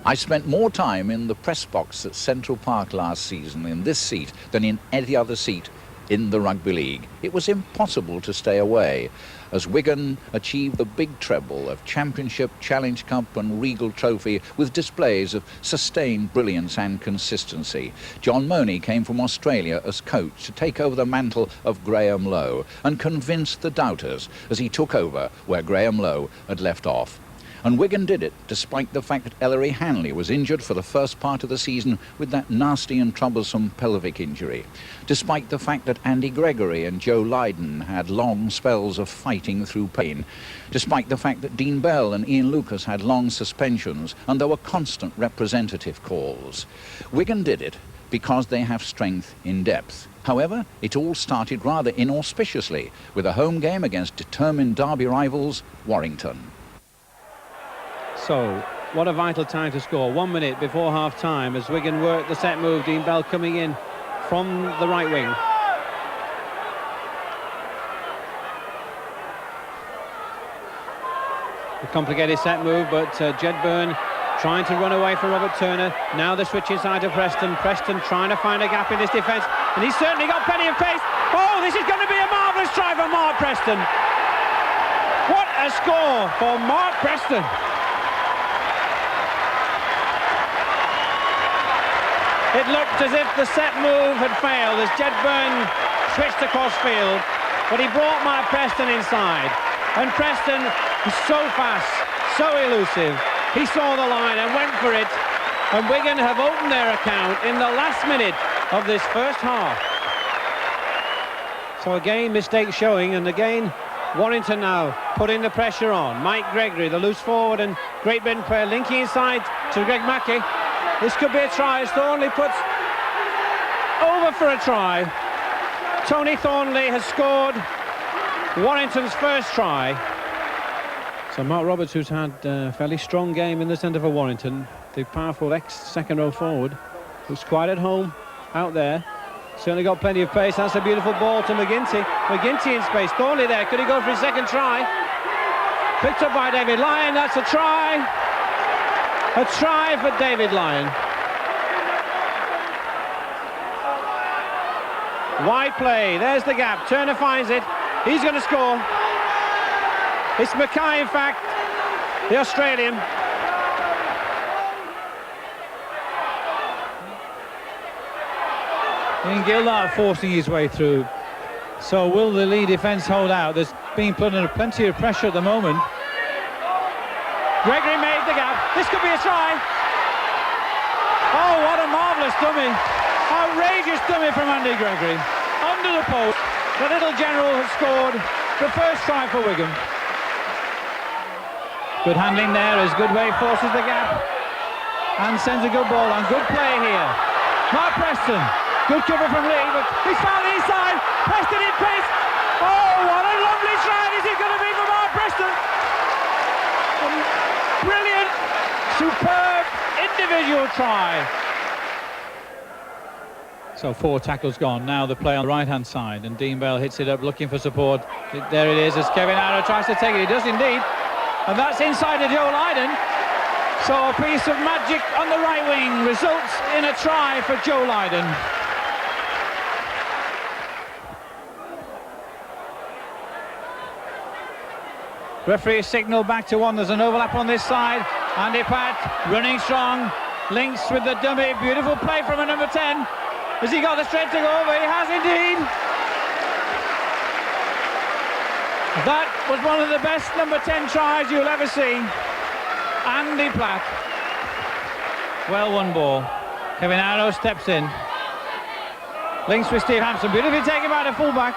I spent more time in the press box at Central Park last season in this seat than in any other seat in the Rugby League. It was impossible to stay away as Wigan achieved the big treble of Championship, Challenge Cup and Regal Trophy with displays of sustained brilliance and consistency. John Mooney came from Australia as coach to take over the mantle of Graham Lowe and convinced the doubters as he took over where Graham Lowe had left off. And Wigan did it, despite the fact that Ellery Hanley was injured for the first part of the season with that nasty and troublesome pelvic injury. Despite the fact that Andy Gregory and Joe Lydon had long spells of fighting through pain. Despite the fact that Dean Bell and Ian Lucas had long suspensions and there were constant representative calls. Wigan did it because they have strength in depth. However, it all started rather inauspiciously with a home game against determined derby rivals, Warrington. So, what a vital time to score. 1 minute before half-time as Wigan work the set move. Dean Bell coming in from the right wing. A complicated set move, but Jedburn trying to run away from Robert Turner. Now the switch inside to Preston. Preston trying to find a gap in this defence, and he's certainly got plenty of pace. Oh, this is going to be a marvellous try for Mark Preston. What a score for Mark Preston. It looked as if the set move had failed as Jedburn switched across field, but he brought Mark Preston inside. And Preston was so fast, so elusive. He saw the line and went for it. And Wigan have opened their account in the last minute of this first half. So again, mistakes showing, and again, Warrington now putting the pressure on. Mike Gregory, the loose forward and Great Britain player, linking inside to Greg Mackey. This could be a try as Thornley puts over for a try. Tony Thornley has scored Warrington's first try. So Mark Roberts, who's had a fairly strong game in the centre for Warrington, the powerful ex-second row forward, who's quite at home out there. Certainly got plenty of pace. That's a beautiful ball to McGinty. McGinty in space. Thornley there. Could he go for his second try? Picked up by David Lyon. That's a try. A try for David Lyon. Wide play, there's the gap. Turner finds it. He's going to score. It's Mackay, in fact, the Australian. Ian Gillard forcing his way through. So will the Lee defence hold out? There's being put under plenty of pressure at the moment. Gregory made the gap. This could be a try. Oh, what a marvellous dummy. Outrageous dummy from Andy Gregory. Under the post. The little general has scored the first try for Wigan. Good handling there as Goodway forces the gap and sends a good ball on. Good play here. Mark Preston. Good cover from Lee, but he's found the inside. Preston in pace. Oh, what a lovely try this is going to be for Mark Preston. Brilliant, superb individual try. So 4 tackles gone. Now the play on the right-hand side, and Dean Bell hits it up looking for support. There it is as Kevin Arrow tries to take it. He does indeed. And that's inside to Joe Lydon. So a piece of magic on the right wing results in a try for Joe Lydon. Referee signal back to 1. There's an overlap on this side. Andy Pat running strong, links with the dummy. Beautiful play from a number 10. Has he got the strength to go over? He has indeed. That was one of the best number 10 tries you'll ever see. Andy Platt. Well won ball. Kevin Arrow steps in. Links with Steve Hampson. Beautifully taken by the fullback.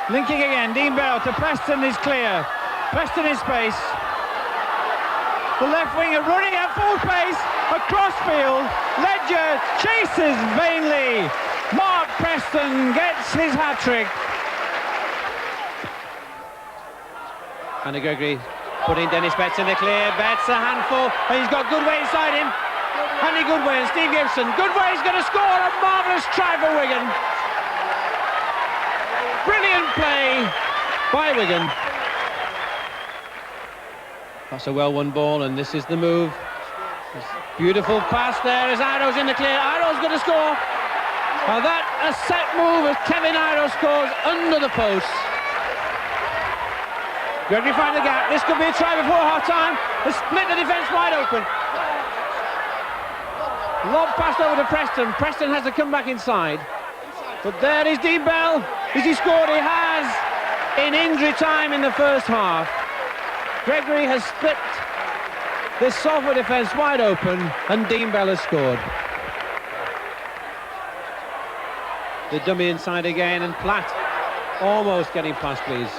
Linking again, Dean Bell to Preston is clear. Preston in space. The left winger running at full pace across field. Ledger chases vainly. Mark Preston gets his hat-trick. Andy Gregory putting Dennis Betts in the clear. Betts a handful, and he's got Goodway inside him. Andy Goodway and Steve Gibson. Goodway's going to score a marvellous try for Wigan. Brilliant play by Wigan. That's a well-won ball, and this is the move Beautiful pass there as Iro's in the clear. Iro's going to score. Well, that a set move as Kevin Iro scores under the post. Gregory finds the gap. This could be a try before half-time. They split the defence wide open. Lob passed over to Preston. Preston has to come back inside. But there is Dean Bell. Has he scored? He has. In injury time in the first half. Gregory has split this Salford defence wide open, and Dean Bell has scored. The dummy inside again, and Platt almost getting past, please.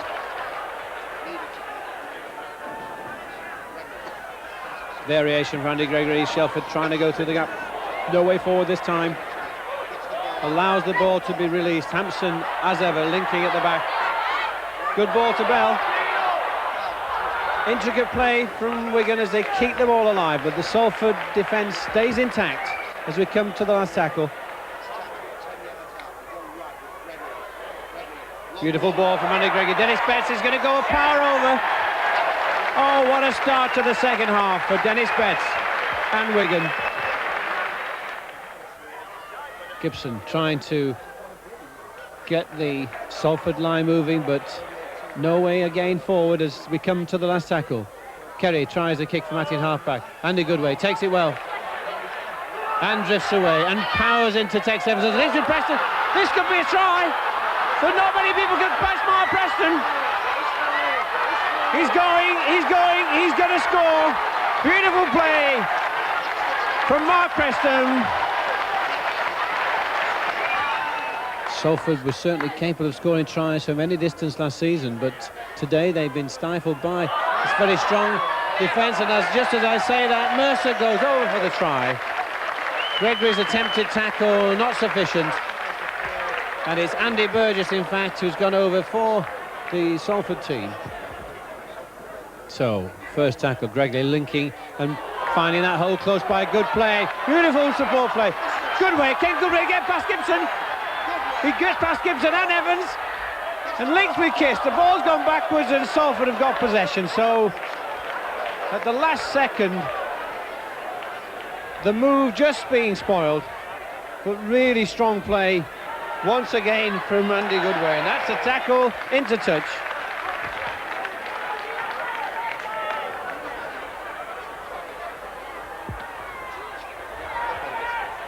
Variation for Andy Gregory. Shelford trying to go through the gap. No way forward this time. Allows the ball to be released. Hampson, as ever, linking at the back. Good ball to Bell. Intricate play from Wigan as they keep the ball alive, but the Salford defence stays intact as we come to the last tackle. Beautiful ball from Andy Gregory. Dennis Betts is going to go a power over. Oh, what a start to the second half for Dennis Betts and Wigan. Gibson trying to get the Salford line moving, but no way again forward as we come to the last tackle. Kerry tries a kick from at half-back. Andy Goodway takes it well. And drifts away and powers into Tex Evans. Links with Preston. This could be a try, but not many people can pass Mark Preston. He's going to score. Beautiful play from Mark Preston. Salford was certainly capable of scoring tries from any distance last season, but today they've been stifled by this very strong defence, and just as I say that, Mercer goes over for the try. Gregory's attempted tackle not sufficient, and it's Andy Burgess, in fact, who's gone over for the Salford team. So, first tackle, Gregory linking and finding that hole close by. Good play, beautiful support play. Goodway, can Goodway get past Gibson? He gets past Gibson and Evans and links with Kiss. The ball's gone backwards and Salford have got possession. So at the last second, the move just being spoiled, but really strong play once again from Andy Goodway, and that's a tackle into touch.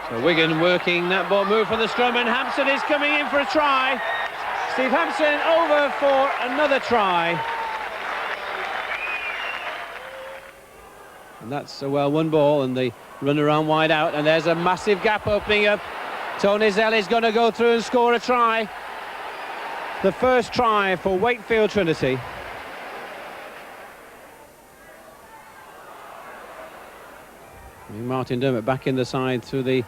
So Wigan working that ball move for the scrum, and Hampson is coming in for a try. Steve Hampson over for another try. And that's a well-won ball, and they run around wide out, and there's a massive gap opening up. Tony Zell is going to go through and score a try. The first try for Wakefield Trinity. Martin Dermott back in the side through the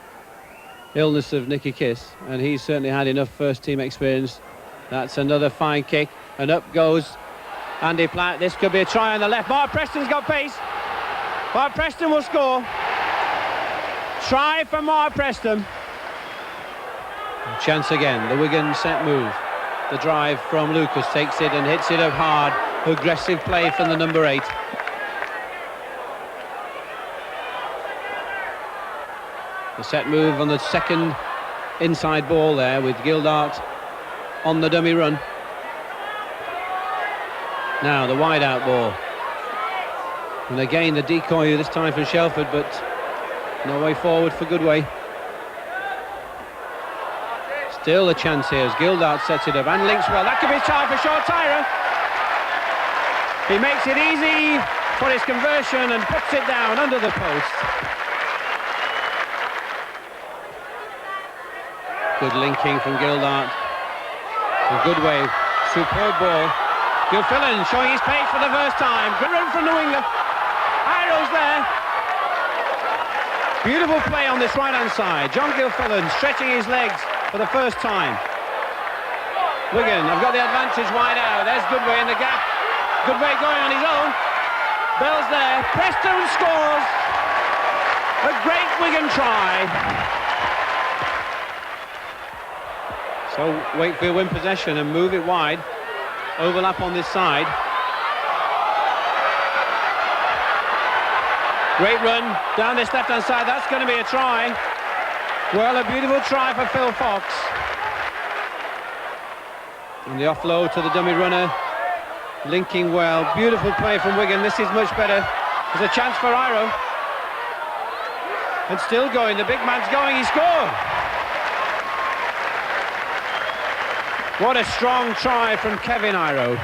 illness of Nicky Kiss, and he's certainly had enough first team experience. That's another fine kick, and up goes Andy Platt. This could be a try on the left. Mark Preston's got pace. Mark Preston will score. Try for Mark Preston. Chance again, the Wigan set move. The drive from Lucas takes it and hits it up hard. Aggressive play from the number 8. The set move on the second inside ball there with Gildart on the dummy run. Now the wide out ball. And again the decoy this time from Shelford, but no way forward for Goodway. Still a chance here as Gildart sets it up and links well. That could be time for Shaw Tyra. He makes it easy for his conversion and puts it down under the post. Good linking from Gildart. A Goodway, superb ball. Gilfillan showing his pace for the first time. Good run from the winger. Iro's there. Beautiful play on this right-hand side. John Gilfillan stretching his legs for the first time. Wigan have got the advantage wide out. There's Goodway in the gap. Goodway going on his own. Bell's there. Preston scores. A great Wigan try. So Wakefield win possession and move it wide. Overlap on this side. Great run down this left-hand side. That's going to be a try. Well, a beautiful try for Phil Fox. And the offload to the dummy runner. Linking well. Beautiful play from Wigan. This is much better. There's a chance for Iro. And still going. The big man's going. He scored. What a strong try from Kevin Iro.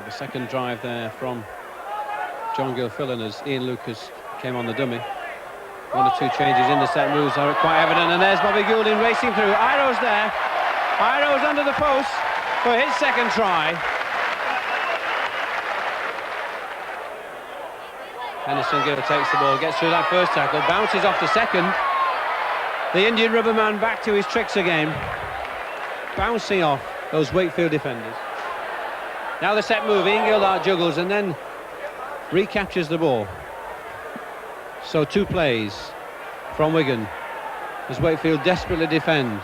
The second drive there from John Gilfillan as Ian Lucas came on the dummy. One or two changes in the set moves are quite evident, and there's Bobby Goulding racing through. Iro's there. Iro's under the post for his second try. Henderson Gill takes the ball, gets through that first tackle, bounces off the second. The Indian rubber man back to his tricks again, bouncing off those Wakefield defenders. Now the set move, Ian Gildart juggles and then recaptures the ball. So two plays from Wigan as Wakefield desperately defend.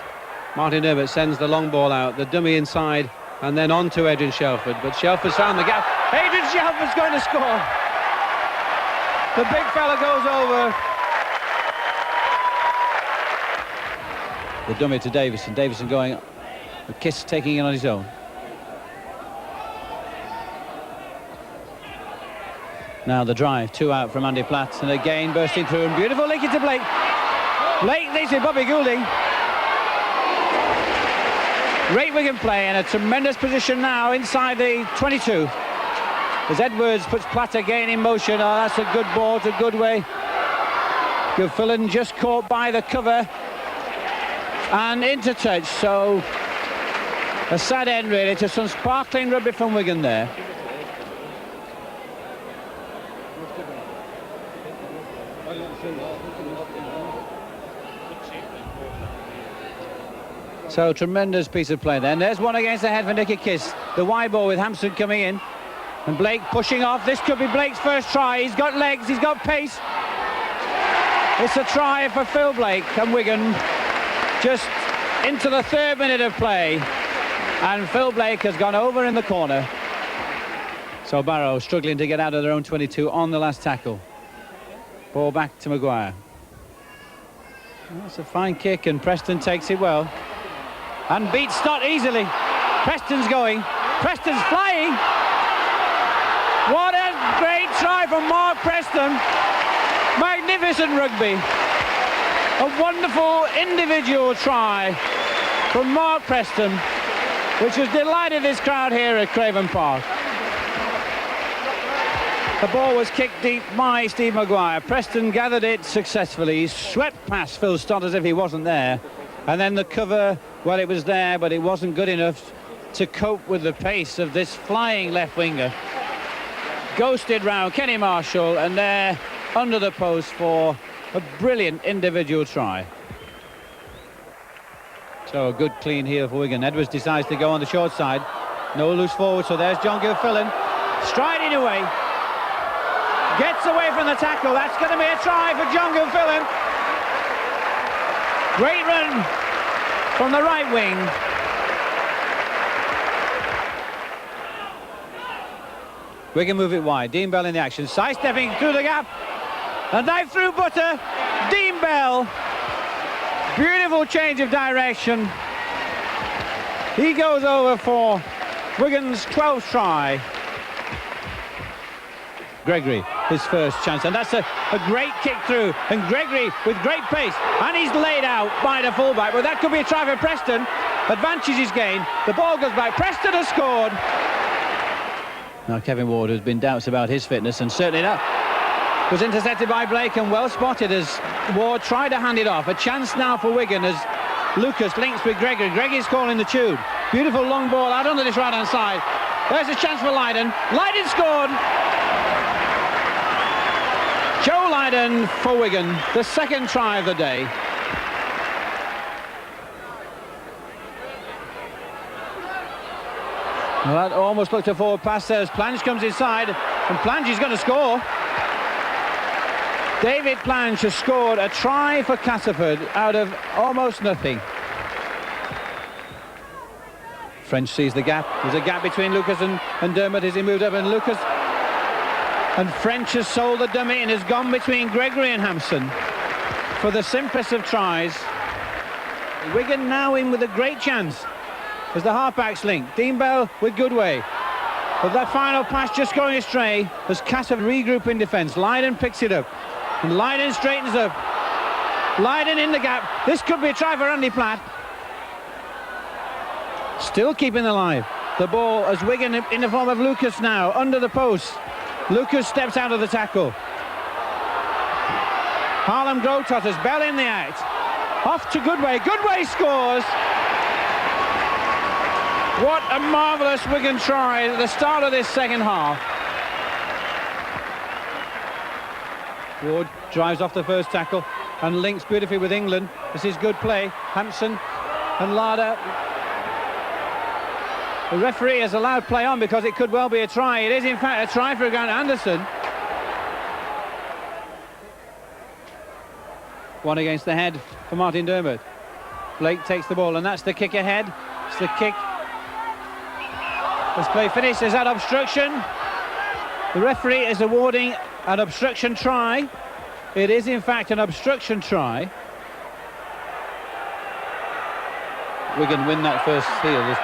Martin Herbert sends the long ball out, the dummy inside and then on to Adrian Shelford, but Shelford's found the gap. Adrian Shelford's going to score. The big fella goes over. The dummy to Davison. Davison going, a Kiss taking it on his own. Now the drive, two out from Andy Platt, and again bursting through, and beautiful link into Blake. Blake leads with Bobby Goulding. Great Wigan play in a tremendous position now inside the 22. As Edwards puts Platt again in motion. Oh, that's a good ball, it's a good way. Gilfillan just caught by the cover and into touch, so a sad end really to some sparkling rugby from Wigan there. So tremendous piece of play there. And there's one against the head for Nicky Kiss. The wide ball with Hampson coming in. And Blake pushing off. This could be Blake's first try. He's got legs, he's got pace. It's a try for Phil Blake and Wigan. Just into the third minute of play. And Phil Blake has gone over in the corner. So Barrow struggling to get out of their own 22 on the last tackle. Ball back to Maguire. That's a fine kick and Preston takes it well. And beats Stott easily. Preston's going. Preston's flying. What a great try from Mark Preston. Magnificent rugby. A wonderful individual try from Mark Preston, which has delighted this crowd here at Craven Park. The ball was kicked deep by Steve Maguire. Preston gathered it successfully. He swept past Phil Stott as if he wasn't there. And then the cover, well, it was there, but it wasn't good enough to cope with the pace of this flying left winger. Ghosted round Kenny Marshall, and there under the post for a brilliant individual try. So a good clean heel for Wigan. Edwards decides to go on the short side. No loose forward, so there's John Gilfillan striding away. Gets away from the tackle. That's going to be a try for John Gilfillan. Great run from the right wing. Wigan move it wide. Dean Bell in the action. Sidestepping through the gap. And dive through Butter. Dean Bell. Beautiful change of direction. He goes over for Wigan's 12th try. Gregory, his first chance, and that's a great kick through, and Gregory with great pace, and he's laid out by the fullback, but that could be a try for Preston. Advantage is gained, the ball goes back, Preston has scored. Now Kevin Ward, has been doubts about his fitness, and certainly that was intercepted by Blake and well spotted as Ward tried to hand it off. A chance now for Wigan as Lucas links with Gregory. Gregory's calling the tune. Beautiful long ball out onto this right hand side. There's a chance for Lydon. Lydon scored. Joe Lydon for Wigan, the second try of the day. Well, that almost looked a forward pass there as Plange comes inside, and Plange is going to score. David Plange has scored a try for Castleford out of almost nothing. French sees the gap. There's a gap between Lucas and Dermot as he moved up, and Lucas and French has sold the dummy and has gone between Gregory and Hampson for the simplest of tries. Wigan now in with a great chance as the halfbacks link. Dean Bell with Goodway. But that final pass just going astray as Cass have regroup in defence. Lydon picks it up and Lydon straightens up. Lydon in the gap. This could be a try for Andy Platt. Still keeping alive the ball as Wigan in the form of Lucas now under the post. Lucas steps out of the tackle. Harlem Globetrotters, Bell in the act. Off to Goodway. Goodway scores. What a marvellous Wigan try at the start of this second half. Ward drives off the first tackle and links beautifully with England. This is good play. Hampson and Larder. The referee has allowed play on because it could well be a try. It is in fact a try for Grant Anderson. One against the head for Martin Dermot. Blake takes the ball and that's the kick ahead. It's the kick. This play finished. Is that obstruction? The referee is awarding an obstruction try. It is in fact an obstruction try. Wigan win that first field. The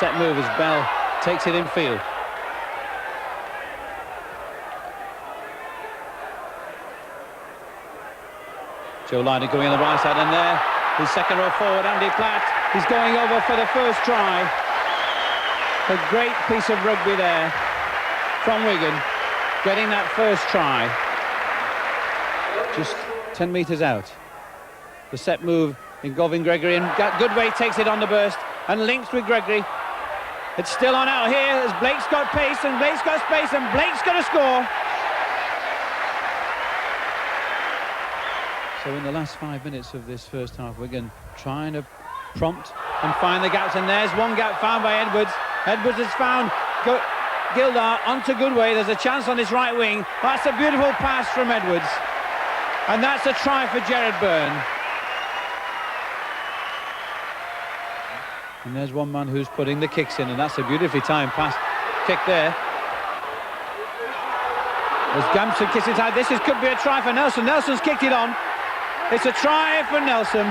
set move as Bell takes it in field. Joe Lydon going on the right side, and there his second row forward, Andy Platt. He's going over for the first try. A great piece of rugby there from Wigan, getting that first try. Just 10 metres out. The set move involving Gregory, and Goodway takes it on the burst and links with Gregory. It's still on out here as Blake's got pace and Blake's got space and Blake's got to score. So in the last 5 minutes of this first half, Wigan trying to prompt and find the gaps, and there's one gap found by Edwards. Edwards has found Gildar onto Goodway. There's a chance on his right wing. That's a beautiful pass from Edwards, and that's a try for Gerard Byrne. And there's one man who's putting the kicks in, and that's a beautifully timed pass kick there. As Gamson kicks it out, could be a try for Nelson. Nelson's kicked it on. It's a try for Nelson.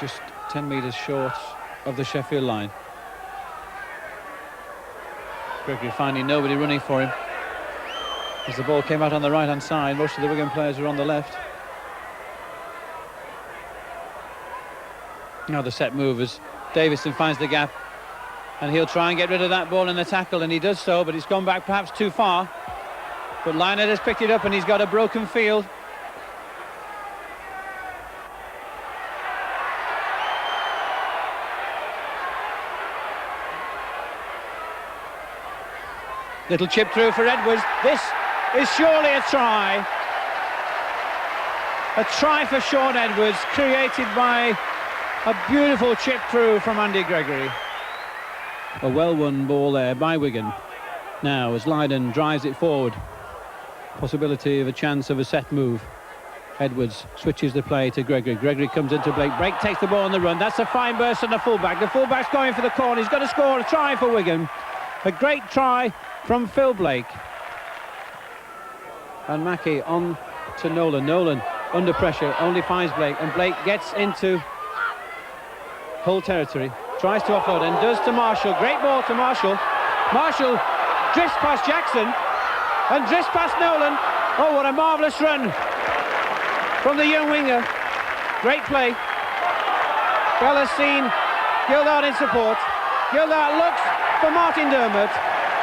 Just 10 metres short of the Sheffield line. Gregory finding nobody running for him as the ball came out on the right hand side. Most of the Wigan players were on the left. Now the set move as Davison finds the gap, and he'll try and get rid of that ball in the tackle, and he does so, but it's gone back perhaps too far. But Lynott has picked it up and he's got a broken field. Little chip through for Edwards. This is surely a try. A try for Sean Edwards, created by a beautiful chip through from Andy Gregory. A well-won ball there by Wigan. Now as Lydon drives it forward, possibility of a chance of a set move. Edwards switches the play to Gregory. Gregory comes into Blake. Blake takes the ball on the run. That's a fine burst on the fullback. The fullback's going for the corner. He's got to score. A try for Wigan. A great try from Phil Blake. And Mackie on to Nolan. Nolan under pressure, only finds Blake, and Blake gets into Hull territory. Tries to offload and does to Marshall. Great ball to Marshall. Marshall drifts past Jackson and drifts past Nolan. Oh, what a marvellous run from the young winger. Great play. Bell has seen Gildart in support. Gildart looks for Martin Dermot.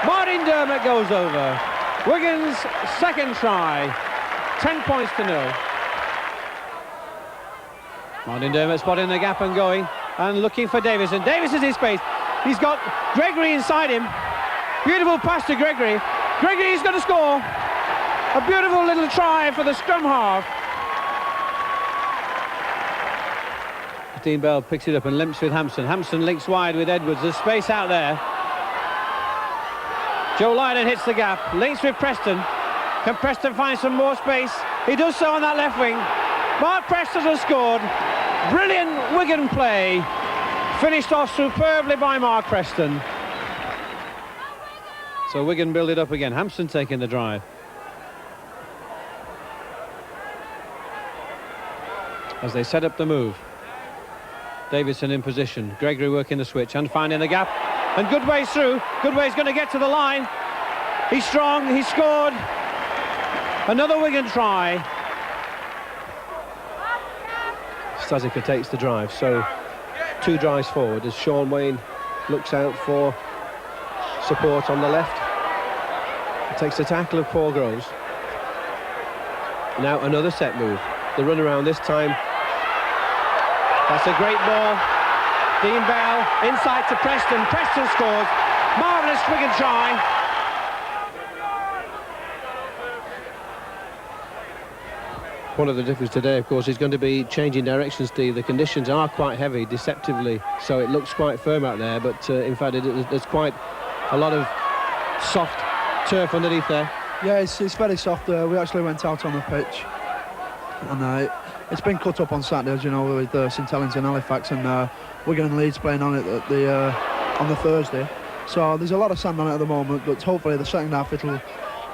Martin Dermot goes over. Wigan's second try. 10 points to 0. Martin Dermot spotting the gap and going and looking for Davison. Davison's in space. He's got Gregory inside him. Beautiful pass to Gregory. Gregory's going to score. A beautiful little try for the scrum half. Dean Bell picks it up and limps with Hampson. Hampson links wide with Edwards. There's space out there. Joe Lydon hits the gap. Links with Preston. Can Preston find some more space? He does so on that left wing. Mark Preston has scored. Brilliant Wigan play Finished off superbly by Mark Preston. So Wigan build it up again. Hampson taking the drive. As they set up the move. Davidson in position. Gregory working the switch and finding the gap. And Goodway's through. Goodway's going to get to the line. He's strong. He's scored. Another Wigan try. Stazika takes the drive. So 2 drives forward as Sean Wayne looks out for support on the left. He takes the tackle of Paul Groves. Now another set move. The run around this time. That's a great ball. Dean Bell inside to Preston. Preston scores. Marvellous Wigan try. One of the differences today, of course, is going to be changing direction, Steve. The conditions are quite heavy, deceptively, so it looks quite firm out there, but in fact, there's quite a lot of soft turf underneath there. Yeah, it's very soft. We actually went out on the pitch, and it's been cut up on Saturday, as you know, with St Helens and Halifax, and Wigan and Leeds playing on it on the Thursday. So there's a lot of sand on it at the moment, but hopefully the second half it'll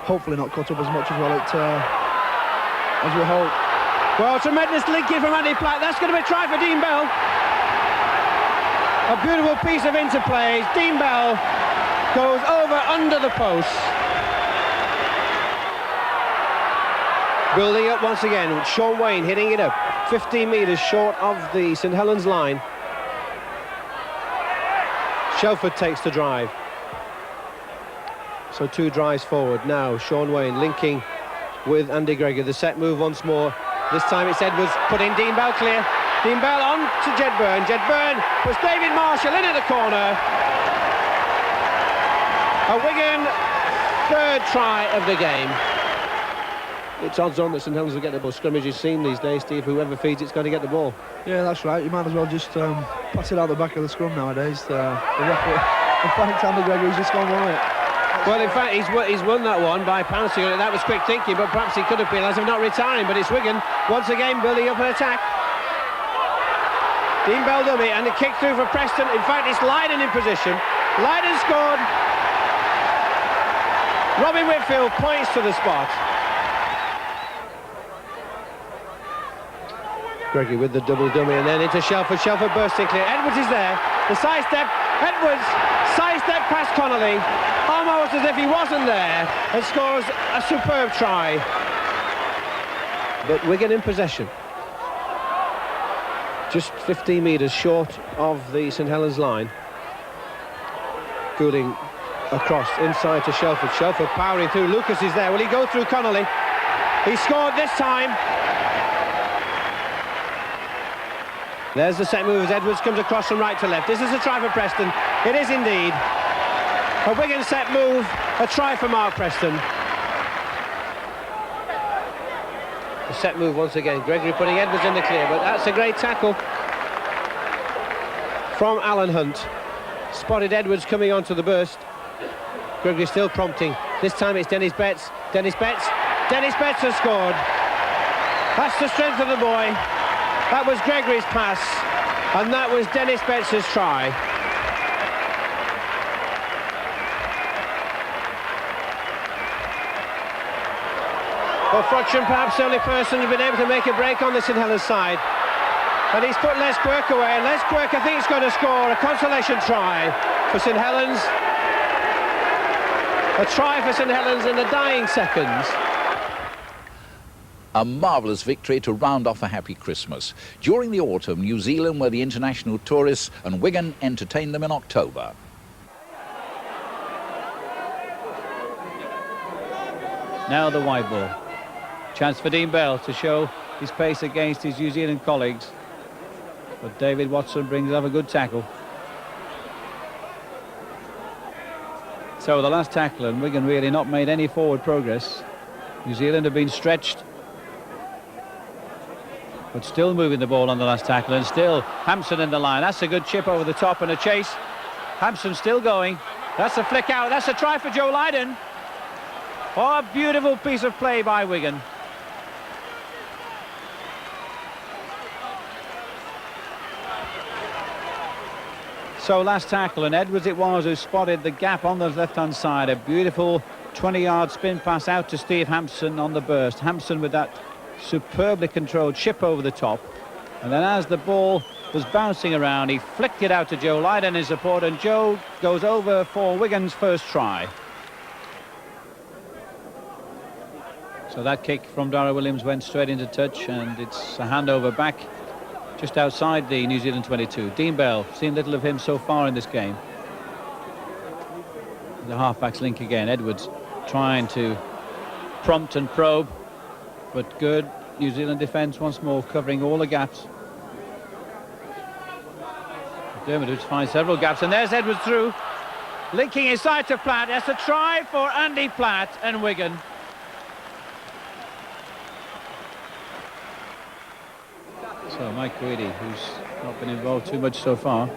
hopefully not cut up as much as we hope. Well, tremendous linking from Andy Platt. That's going to be a try for Dean Bell. A beautiful piece of interplay. Dean Bell goes over under the post. Building up once again with Sean Wayne hitting it up 15 metres short of the St Helens line. Shelford takes the drive. So 2 drives forward now. Sean Wayne linking with Andy Gregory. The set move once more. This time it's Edwards putting Dean Bell clear. Dean Bell on to Jed Byrne. Jed Byrne puts David Marshall in at the corner. A Wigan 3rd try of the game. It's odds on that St Helens will get the ball. Scrimmage is seen these days, Steve. Whoever feeds it's going to get the ball. Yeah, that's right. You might as well just pass it out the back of the scrum nowadays. The referee, in fact, Andy Gregory's just gone on it. Well, in fact, he's won that one by pouncing on it. That was quick thinking, but perhaps he could have penalised him not retiring. But it's Wigan once again building up an attack. Dean Bell dummy and a kick through for Preston. In fact, it's Lydon in position. Lydon scored. Robin Whitfield points to the spot. Gregory with the double dummy and then into Shelford. Shelford bursting clear. Edwards is there. The side step. Edwards sidestep past Connolly, almost as if he wasn't there, and scores a superb try. But Wigan in possession. Just 15 metres short of the St Helens line. Cooling across inside to Shelford. Shelford powering through. Lucas is there. Will he go through Connolly? He scored this time. There's the set move as Edwards comes across from right to left. This is a try for Preston. It is indeed. A Wigan set move, a try for Mark Preston. The set move once again. Gregory putting Edwards in the clear, but that's a great tackle from Alan Hunt. Spotted Edwards coming onto the burst. Gregory still prompting. This time it's Dennis Betts. Dennis Betts has scored. That's the strength of the boy. That was Gregory's pass, and that was Dennis Betts' try. Well, Frodsham perhaps the only person who's been able to make a break on the St Helens side. And he's put Les Quirk away, and Les Quirk I think is going to score a consolation try for St Helens. A try for St Helens in the dying seconds. A marvellous victory to round off a happy Christmas. During the autumn, New Zealand were the international tourists and Wigan entertained them in October. Now the wide ball. Chance for Dean Bell to show his pace against his New Zealand colleagues. But David Watson brings up a good tackle. So the last tackle, and Wigan really not made any forward progress. New Zealand have been stretched, but still moving the ball on the last tackle, and still Hampson in the line. That's a good chip over the top and a chase. Hampson still going. That's a flick out. That's a try for Joe Lydon. Oh, a beautiful piece of play by Wigan. So last tackle, and Edwards it was who spotted the gap on the left-hand side. A beautiful 20-yard spin pass out to Steve Hampson on the burst. Hampson with that superbly controlled chip over the top. And then as the ball was bouncing around, he flicked it out to Joe Lyden in his support, and Joe goes over for Wigan's first try. So that kick from Dara Williams went straight into touch, and it's a handover back just outside the New Zealand 22. Dean Bell, seen little of him so far in this game. The halfbacks link again. Edwards trying to prompt and probe, but good New Zealand defence once more, covering all the gaps. Dermot finds several gaps, and there's Edwards through, linking inside to Platt. That's a try for Andy Platt and Wigan. So Mike Guidi, who's not been involved too much so far.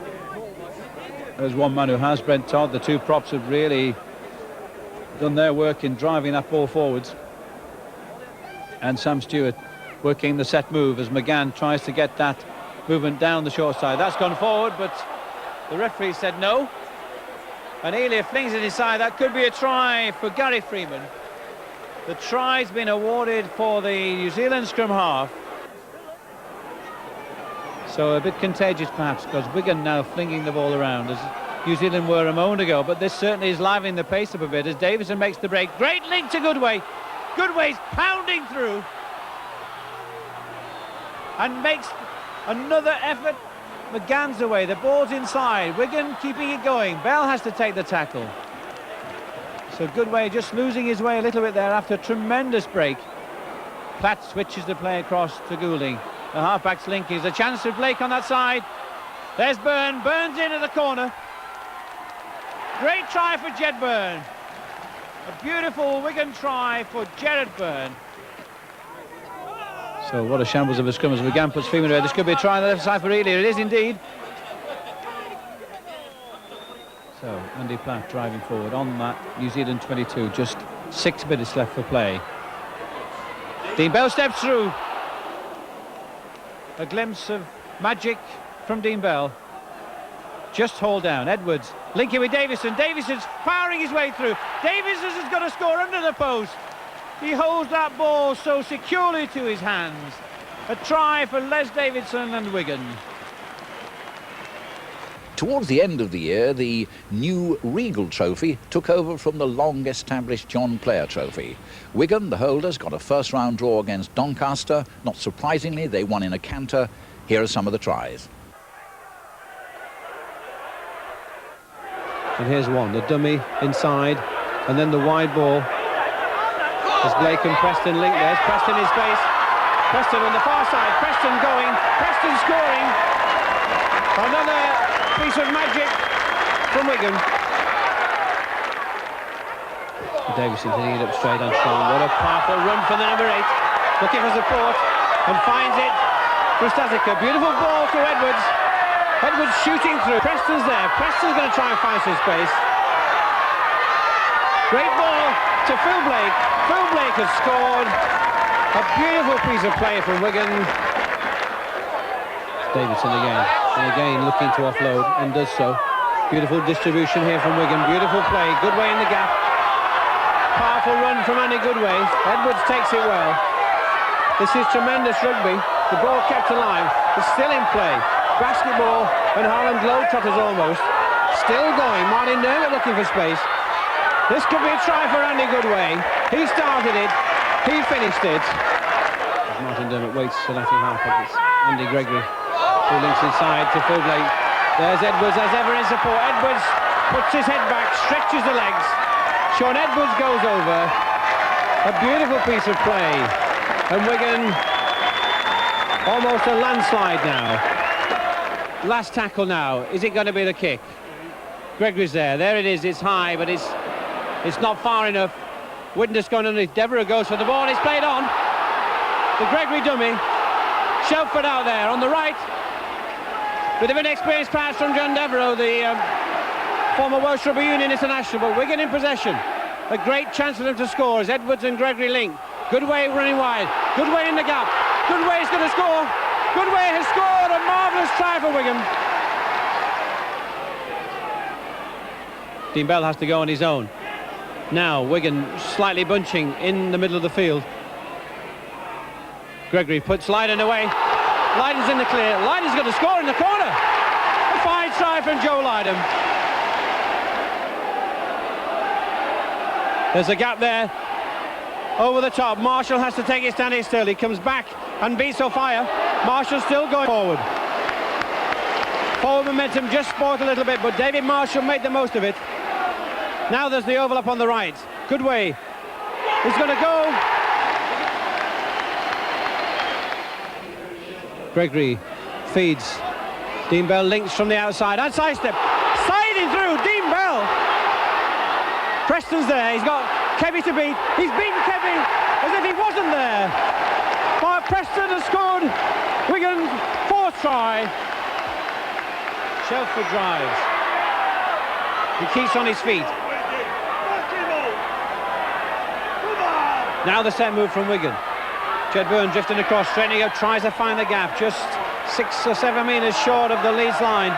There's one man who has, Brent Todd. The two props have really done their work in driving that ball forwards. And Sam Stewart working the set move as McGann tries to get that movement down the short side. That's gone forward, but the referee said no. And Elia flings it inside. That could be a try for Gary Freeman. The try's been awarded for the New Zealand scrum half. So a bit contagious perhaps, because Wigan now flinging the ball around as New Zealand were a moment ago, but this certainly is livening the pace up a bit as Davison makes the break. Great link to Goodway. Goodway's pounding through and makes another effort. McGann's away, the ball's inside. Wigan keeping it going. Bell has to take the tackle. So Goodway just losing his way a little bit there after a tremendous break. Platt switches the play across to Goulding. The halfback's link is a chance for Blake on that side. There's Byrne. Byrne's in at the corner. Great try for Jed Byrne. A beautiful Wigan try for Gerard Byrne. So what a shambles of a scrum as McGann puts Freeman away. This could be a try on the left side for Elia. It is indeed. So Andy Platt driving forward on that New Zealand 22. Just 6 minutes left for play. Dean Bell steps through. A glimpse of magic from Dean Bell. Just hold down. Edwards linking with Davison. Davison's powering his way through. Davison has got to score under the post. He holds that ball so securely to his hands. A try for Les Davidson and Wigan. Towards the end of the year, the new Regal Trophy took over from the long-established John Player Trophy. Wigan, the holders, got a first-round draw against Doncaster. Not surprisingly, they won in a canter. Here are some of the tries. And here's one, the dummy inside, and then the wide ball. As Blake and Preston link, there's Preston in space. Preston on the far side, Preston going, Preston scoring. Another piece of magic from Wigan. Davison hitting it up straight on Sean. What a powerful run for the number 8. Looking for support and finds it for Stasica. Beautiful ball to Edwards. Edwards shooting through. Preston's there. Preston's going to try and find some space. Great ball to Phil Blake. Phil Blake has scored. A beautiful piece of play from Wigan. Davidson again. And again looking to offload and does so. Beautiful distribution here from Wigan. Beautiful play. Goodway in the gap. Powerful run from Andy Goodway. Edwards takes it well. This is tremendous rugby. The ball kept alive. It's still in play. Basketball and Harlem Globetrotters almost. Still going. Martin Dermot looking for space. This could be a try for Andy Goodway. He started it. He finished it. As Martin Dermot waits till after half-back. It's Andy Gregory who links inside to Phil Blake. There's Edwards as ever in support. Edwards puts his head back, stretches the legs. Sean Edwards goes over. A beautiful piece of play. And Wigan almost a landslide now. Last tackle now. Is it going to be the kick? Gregory's there. There it is. It's high, but it's not far enough. Wouldn't have gone underneath. Devereux goes for the ball. It's played on. The Gregory dummy. Shelford out there on the right. Bit of an experienced pass from John Devereux, the former Welsh Rugby Union international, but Wigan in possession. A great chance for them to score as Edwards and Gregory link. Goodway running wide. Goodway in the gap. Goodway's going to score. Goodway has scored. A marvellous try for Wigan. Dean Bell has to go on his own. Now Wigan slightly bunching in the middle of the field. Gregory puts Lydon away. Lydon's in the clear. Lydon's going to score in the corner. A fine try from Joe Lydon. There's a gap there. Over the top. Marshall has to take it standing still. He comes back and beats O'Fire. Marshall still going forward. Forward momentum just spoiled a little bit, but David Marshall made the most of it. Now there's the overlap on the right. Good way. He's going to go. Gregory feeds. Dean Bell links from the outside. And sidestep. Siding through. Dean Bell. Preston's there. He's got Kebby to beat. He's beaten Kebby as if he wasn't there. But Preston has scored Wigan's 4th try. Shelford drives. He keeps on his feet. Now the set move from Wigan. Jed Byrne drifting across, straightening up, tries to find the gap, just 6 or 7 metres short of the Leeds line.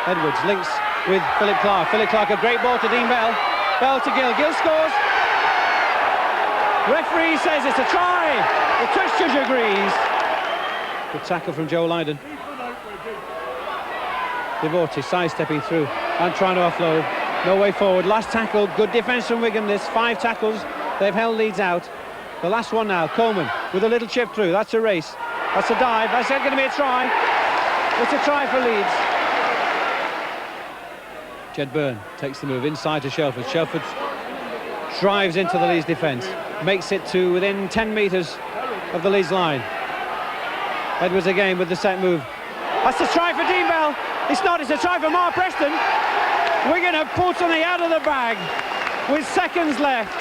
Edwards links with Philip Clark. Philip Clark, a great ball to Dean Bell. Bell to Gill. Gill scores. Referee says it's a try. The touch judge agrees. Good tackle from Joe Lydon. Devote sidestepping through and trying to offload. No way forward. Last tackle. Good defence from Wigan. There's 5 tackles. They've held Leeds out. The last one now. Coleman with a little chip through. That's a race. That's a dive. That's going to be a try. It's a try for Leeds. Jed Byrne takes the move inside to Shelford. Shelford drives into the Leeds defence. Makes it to within 10 metres of the Leeds line. Edwards again with the set move. That's a try for Dean Bell. It's not. It's a try for Mark Preston. Wigan have pulled something out of the bag with seconds left.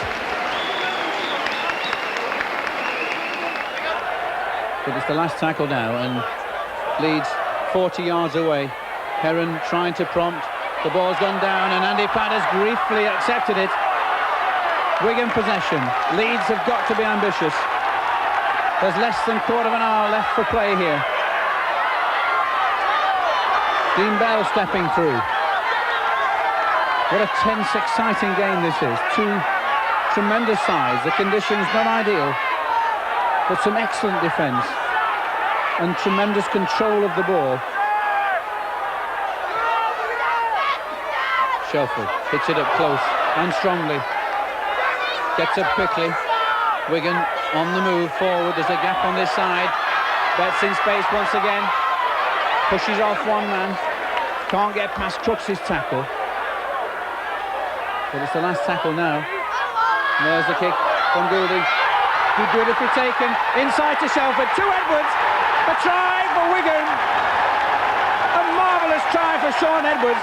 But it's the last tackle now, and Leeds 40 yards away. Heron trying to prompt. The ball's gone down, and Andy Platt has briefly accepted it. Wigan possession. Leeds have got to be ambitious. There's less than quarter of an hour left for play here. Dean Bell stepping through. What a tense, exciting game this is. 2 tremendous sides. The conditions not ideal, but some excellent defence and tremendous control of the ball. Shelford hits it up close and strongly. Gets up quickly. Wigan on the move forward. There's a gap on this side. Betts in space once again. Pushes off one man. Can't get past Crooks' tackle. But it's the last tackle now. There's the kick from Goulding. Good beautifully taken. Inside to Shelford. To Edwards. A try for Wigan. A marvellous try for Sean Edwards.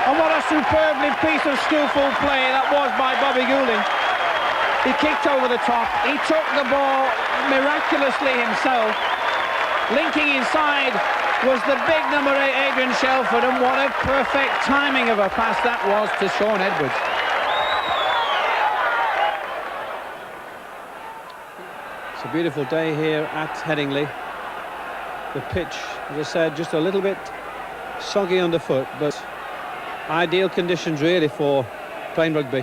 And what a superbly piece of skillful play that was by Bobby Goulding. He kicked over the top. He took the ball miraculously himself. Linking inside was the big number 8 Adrian Shelford, and what a perfect timing of a pass that was to Sean Edwards. It's a beautiful day here at Headingley. The pitch, as I said, just a little bit soggy underfoot, but ideal conditions really for playing rugby.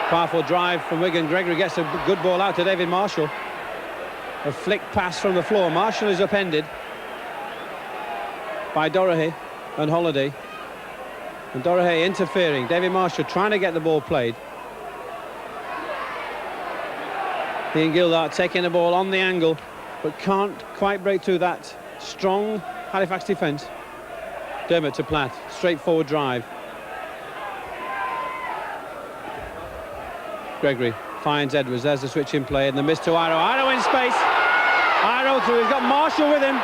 Powerful drive from Wigan. Gregory gets a good ball out to David Marshall. A flick pass from the floor. Marshall is upended by Dorahy and Holiday. And Dorahy interfering. David Marshall trying to get the ball played. Ian Gildart taking the ball on the angle, but can't quite break through that strong Halifax defence. Dermot to Platt. Straightforward drive. Gregory finds Edwards. There's the switch in play, and the miss to Iro. Iro in space. Iro through. He's got Marshall with him.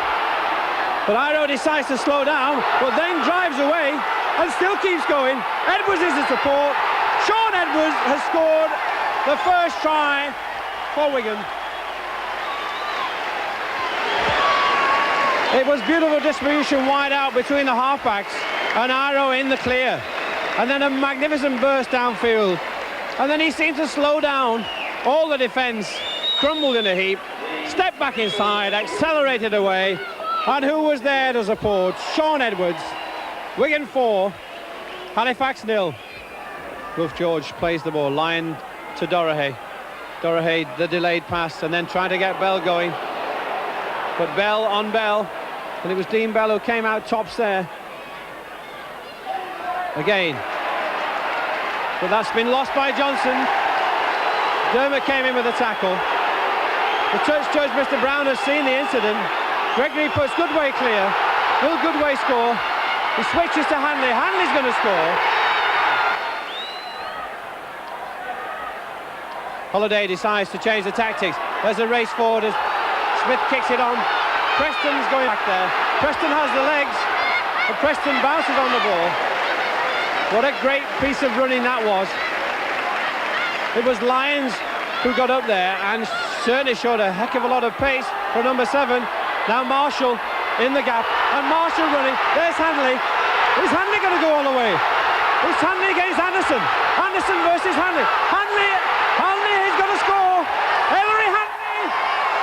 But Iro decides to slow down, but then drives away and still keeps going. Edwards is the support. Sean Edwards has scored the first try for Wigan. It was beautiful distribution wide out between the halfbacks, and Iro in the clear. And then a magnificent burst downfield. And then he seemed to slow down. All the defence crumbled in a heap. Step back inside, accelerated away. And who was there to support? Sean Edwards. Wigan 4, Halifax 0. Wolf George plays the ball. Lyon to Dorahay. Dorahay, the delayed pass, and then trying to get Bell going. But Bell on Bell. And it was Dean Bell who came out tops there. Again. But that's been lost by Johnson. Dermot came in with a tackle. The touch judge, Mr. Brown, has seen the incident. Gregory puts Goodway clear. Will Goodway score? He switches to Hanley. Hanley's going to score. Holiday decides to change the tactics. There's a race forward as Smith kicks it on. Preston's going back there. Preston has the legs, and Preston bounces on the ball. What a great piece of running that was. It was Lyons who got up there and certainly showed a heck of a lot of pace for number 7. Now Marshall in the gap, and Marshall running. There's Hanley. Is Hanley going to go all the way? It's Hanley against Anderson. Anderson versus Hanley. Hanley is going to score. Ellery Hanley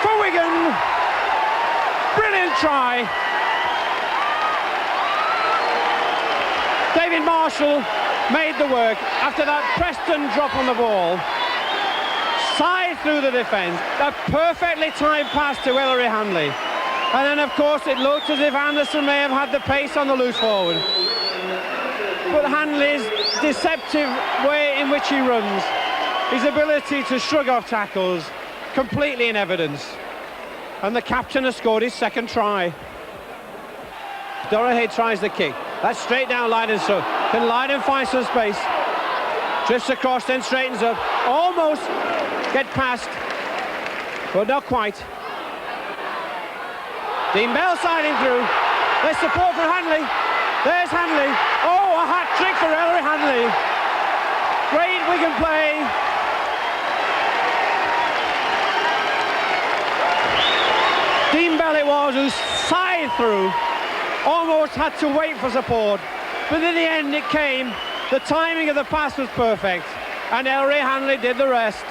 for Wigan. Brilliant try. David Marshall made the work after that Preston drop on the ball. Side through the defence. A perfectly timed pass to Ellery Hanley. And then, of course, it looked as if Anderson may have had the pace on the loose forward. But Hanley's deceptive way in which he runs, his ability to shrug off tackles, completely in evidence. And the captain has scored his second try. Dorahay tries the kick. That's straight down Lydon's throat. Can Lydon find some space? Drifts across, then straightens up. Almost get past, but not quite. Dean Bell siding through. There's support for Hanley. There's Hanley. Oh, a hat-trick for Ellery Hanley. Great Wigan play. Dean Bell it was who sided through. Almost had to wait for support, but in the end it came. The timing of the pass was perfect, and Ellery Hanley did the rest.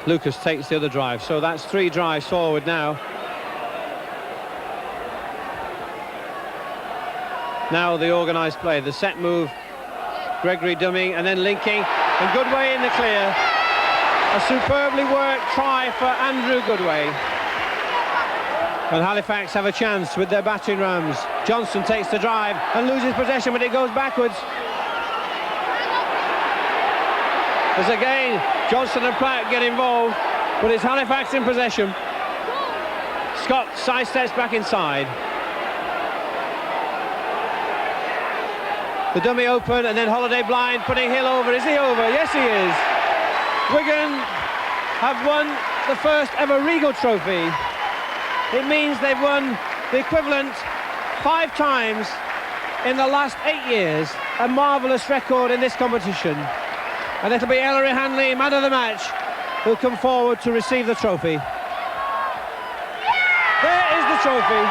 Lucas takes the other drive, so that's 3 drives forward now. Now the organised play, the set move, Gregory dummying and then linking, and Goodway in the clear. A superbly worked try for Andrew Goodway. And Halifax have a chance with their battering rams. Johnson takes the drive and loses possession, but it goes backwards. As again, Johnson and Platt get involved, but it's Halifax in possession. Scott sidesteps back inside. The dummy open, and then Holiday blind, putting Hill over. Is he over? Yes, he is. Wigan have won the first ever Regal Trophy. It means they've won the equivalent 5 times in the last 8 years. A marvellous record in this competition. And it'll be Ellery Hanley, man of the match, who'll come forward to receive the trophy. There is the trophy.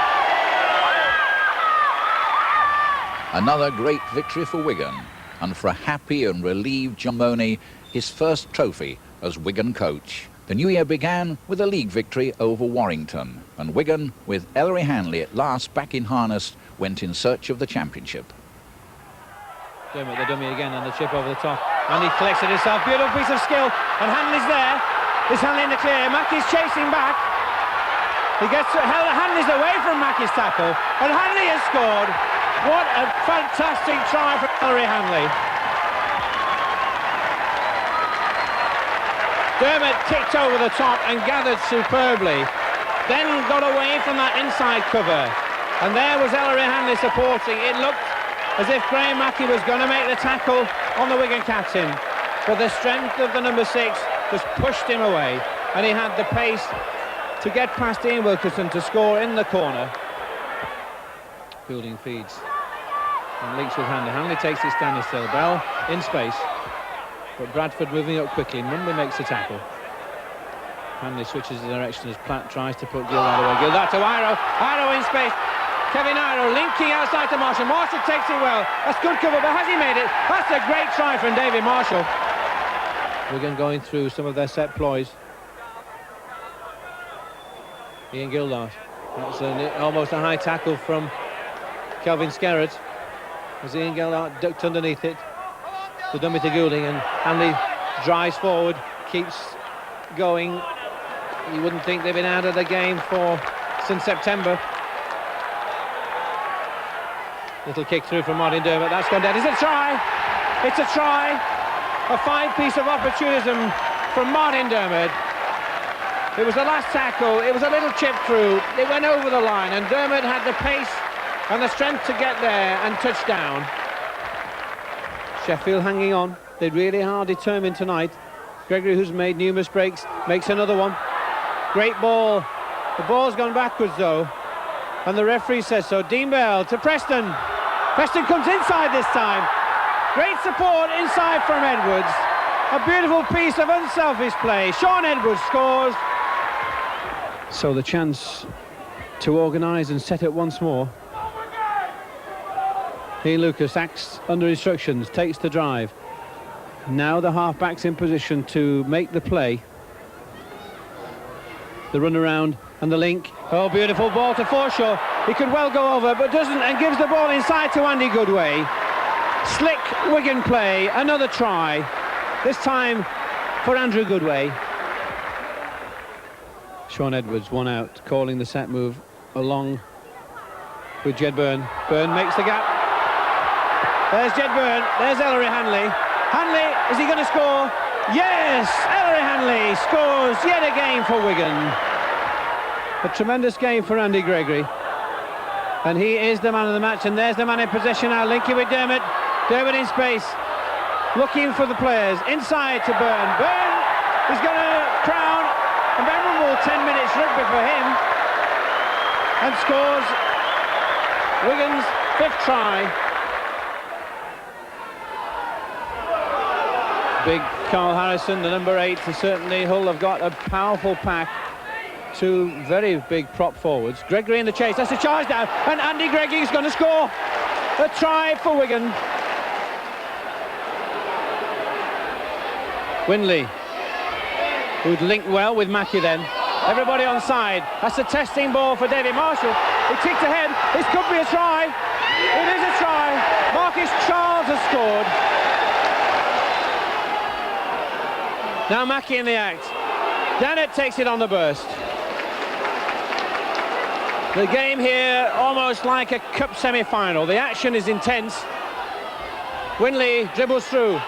Another great victory for Wigan, and for a happy and relieved John Money, his first trophy as Wigan coach. The new year began with a league victory over Warrington, and Wigan, with Ellery Hanley at last back in harness, went in search of the championship. Dermot, the dummy again, and the chip over the top. And he collects it himself. Beautiful piece of skill. And Hanley's there. Is Hanley in the clear? Mackey's chasing back. He gets Hanley's away from Mackey's tackle. And Hanley has scored. What a fantastic try for Ellery Hanley. Dermot kicked over the top and gathered superbly. Then got away from that inside cover. And there was Ellery Hanley supporting. It looked as if Graham Mackey was going to make the tackle on the Wigan captain, but the strength of the number 6 just pushed him away, and he had the pace to get past Ian Wilkinson to score in the corner. Fielding feeds and links with Hanley. Hanley takes it standing still. Bell in space, but Bradford moving up quickly. Mumley makes the tackle. Hanley switches the direction as Platt tries to put Gill that away. Gill that to Iro. Iro in space. Kevin Iro linking outside to Marshall. Marshall takes it well. That's good cover, but has he made it? That's a great try from David Marshall. Wigan going through some of their set ploys. Ian Gildart. That's almost a high tackle from Kelvin Skerrett as Ian Gildart ducked underneath it. The dummy to Goulding, and Hanley drives forward, keeps going. You wouldn't think they've been out of the game since September. Little kick through from Martin Dermott. That's gone dead. It's a try. It's a try. A fine piece of opportunism from Martin Dermott. It was the last tackle. It was a little chip through. It went over the line, and Dermott had the pace and the strength to get there and touch down. Sheffield hanging on. They really are determined tonight. Gregory, who's made numerous breaks, makes another one. Great ball. The ball's gone backwards though, and the referee says so. Dean Bell to Preston. Preston comes inside this time. Great support inside from Edwards. A beautiful piece of unselfish play. Sean Edwards scores. So the chance to organise and set it once more. Ian Lucas acts under instructions, takes the drive. Now the half-back's in position to make the play. The run around and the link. Oh, beautiful ball to Forshaw. He could well go over, but doesn't, and gives the ball inside to Andy Goodway. Slick Wigan play, another try. This time for Andrew Goodway. Sean Edwards, one out, calling the set move along with Jed Byrne. Byrne makes the gap. There's Jed Byrne, there's Ellery Hanley. Hanley, is he going to score? Yes! Ellery Hanley scores yet again for Wigan. A tremendous game for Andy Gregory. And he is the man of the match, and there's the man in possession now, linking with Dermott. Dermott in space, looking for the players. Inside to Byrne. Byrne is going to crown a memorable 10 minutes rugby for him, and scores Wigan's 5th try. Big Carl Harrison, the number 8, and certainly Hull have got a powerful pack. Two very big prop forwards. Gregory in the chase, that's a charge down, and Andy Gregory is going to score. A try for Wigan. Winley, who'd linked well with Mackie then. Everybody on side. That's a testing ball for David Marshall. He ticked ahead. This could be a try. It is a try. Marcus Charles has scored. Now Mackie in the act. Dannett takes it on the burst. The game here almost like a cup semi-final. The action is intense. Winley dribbles through.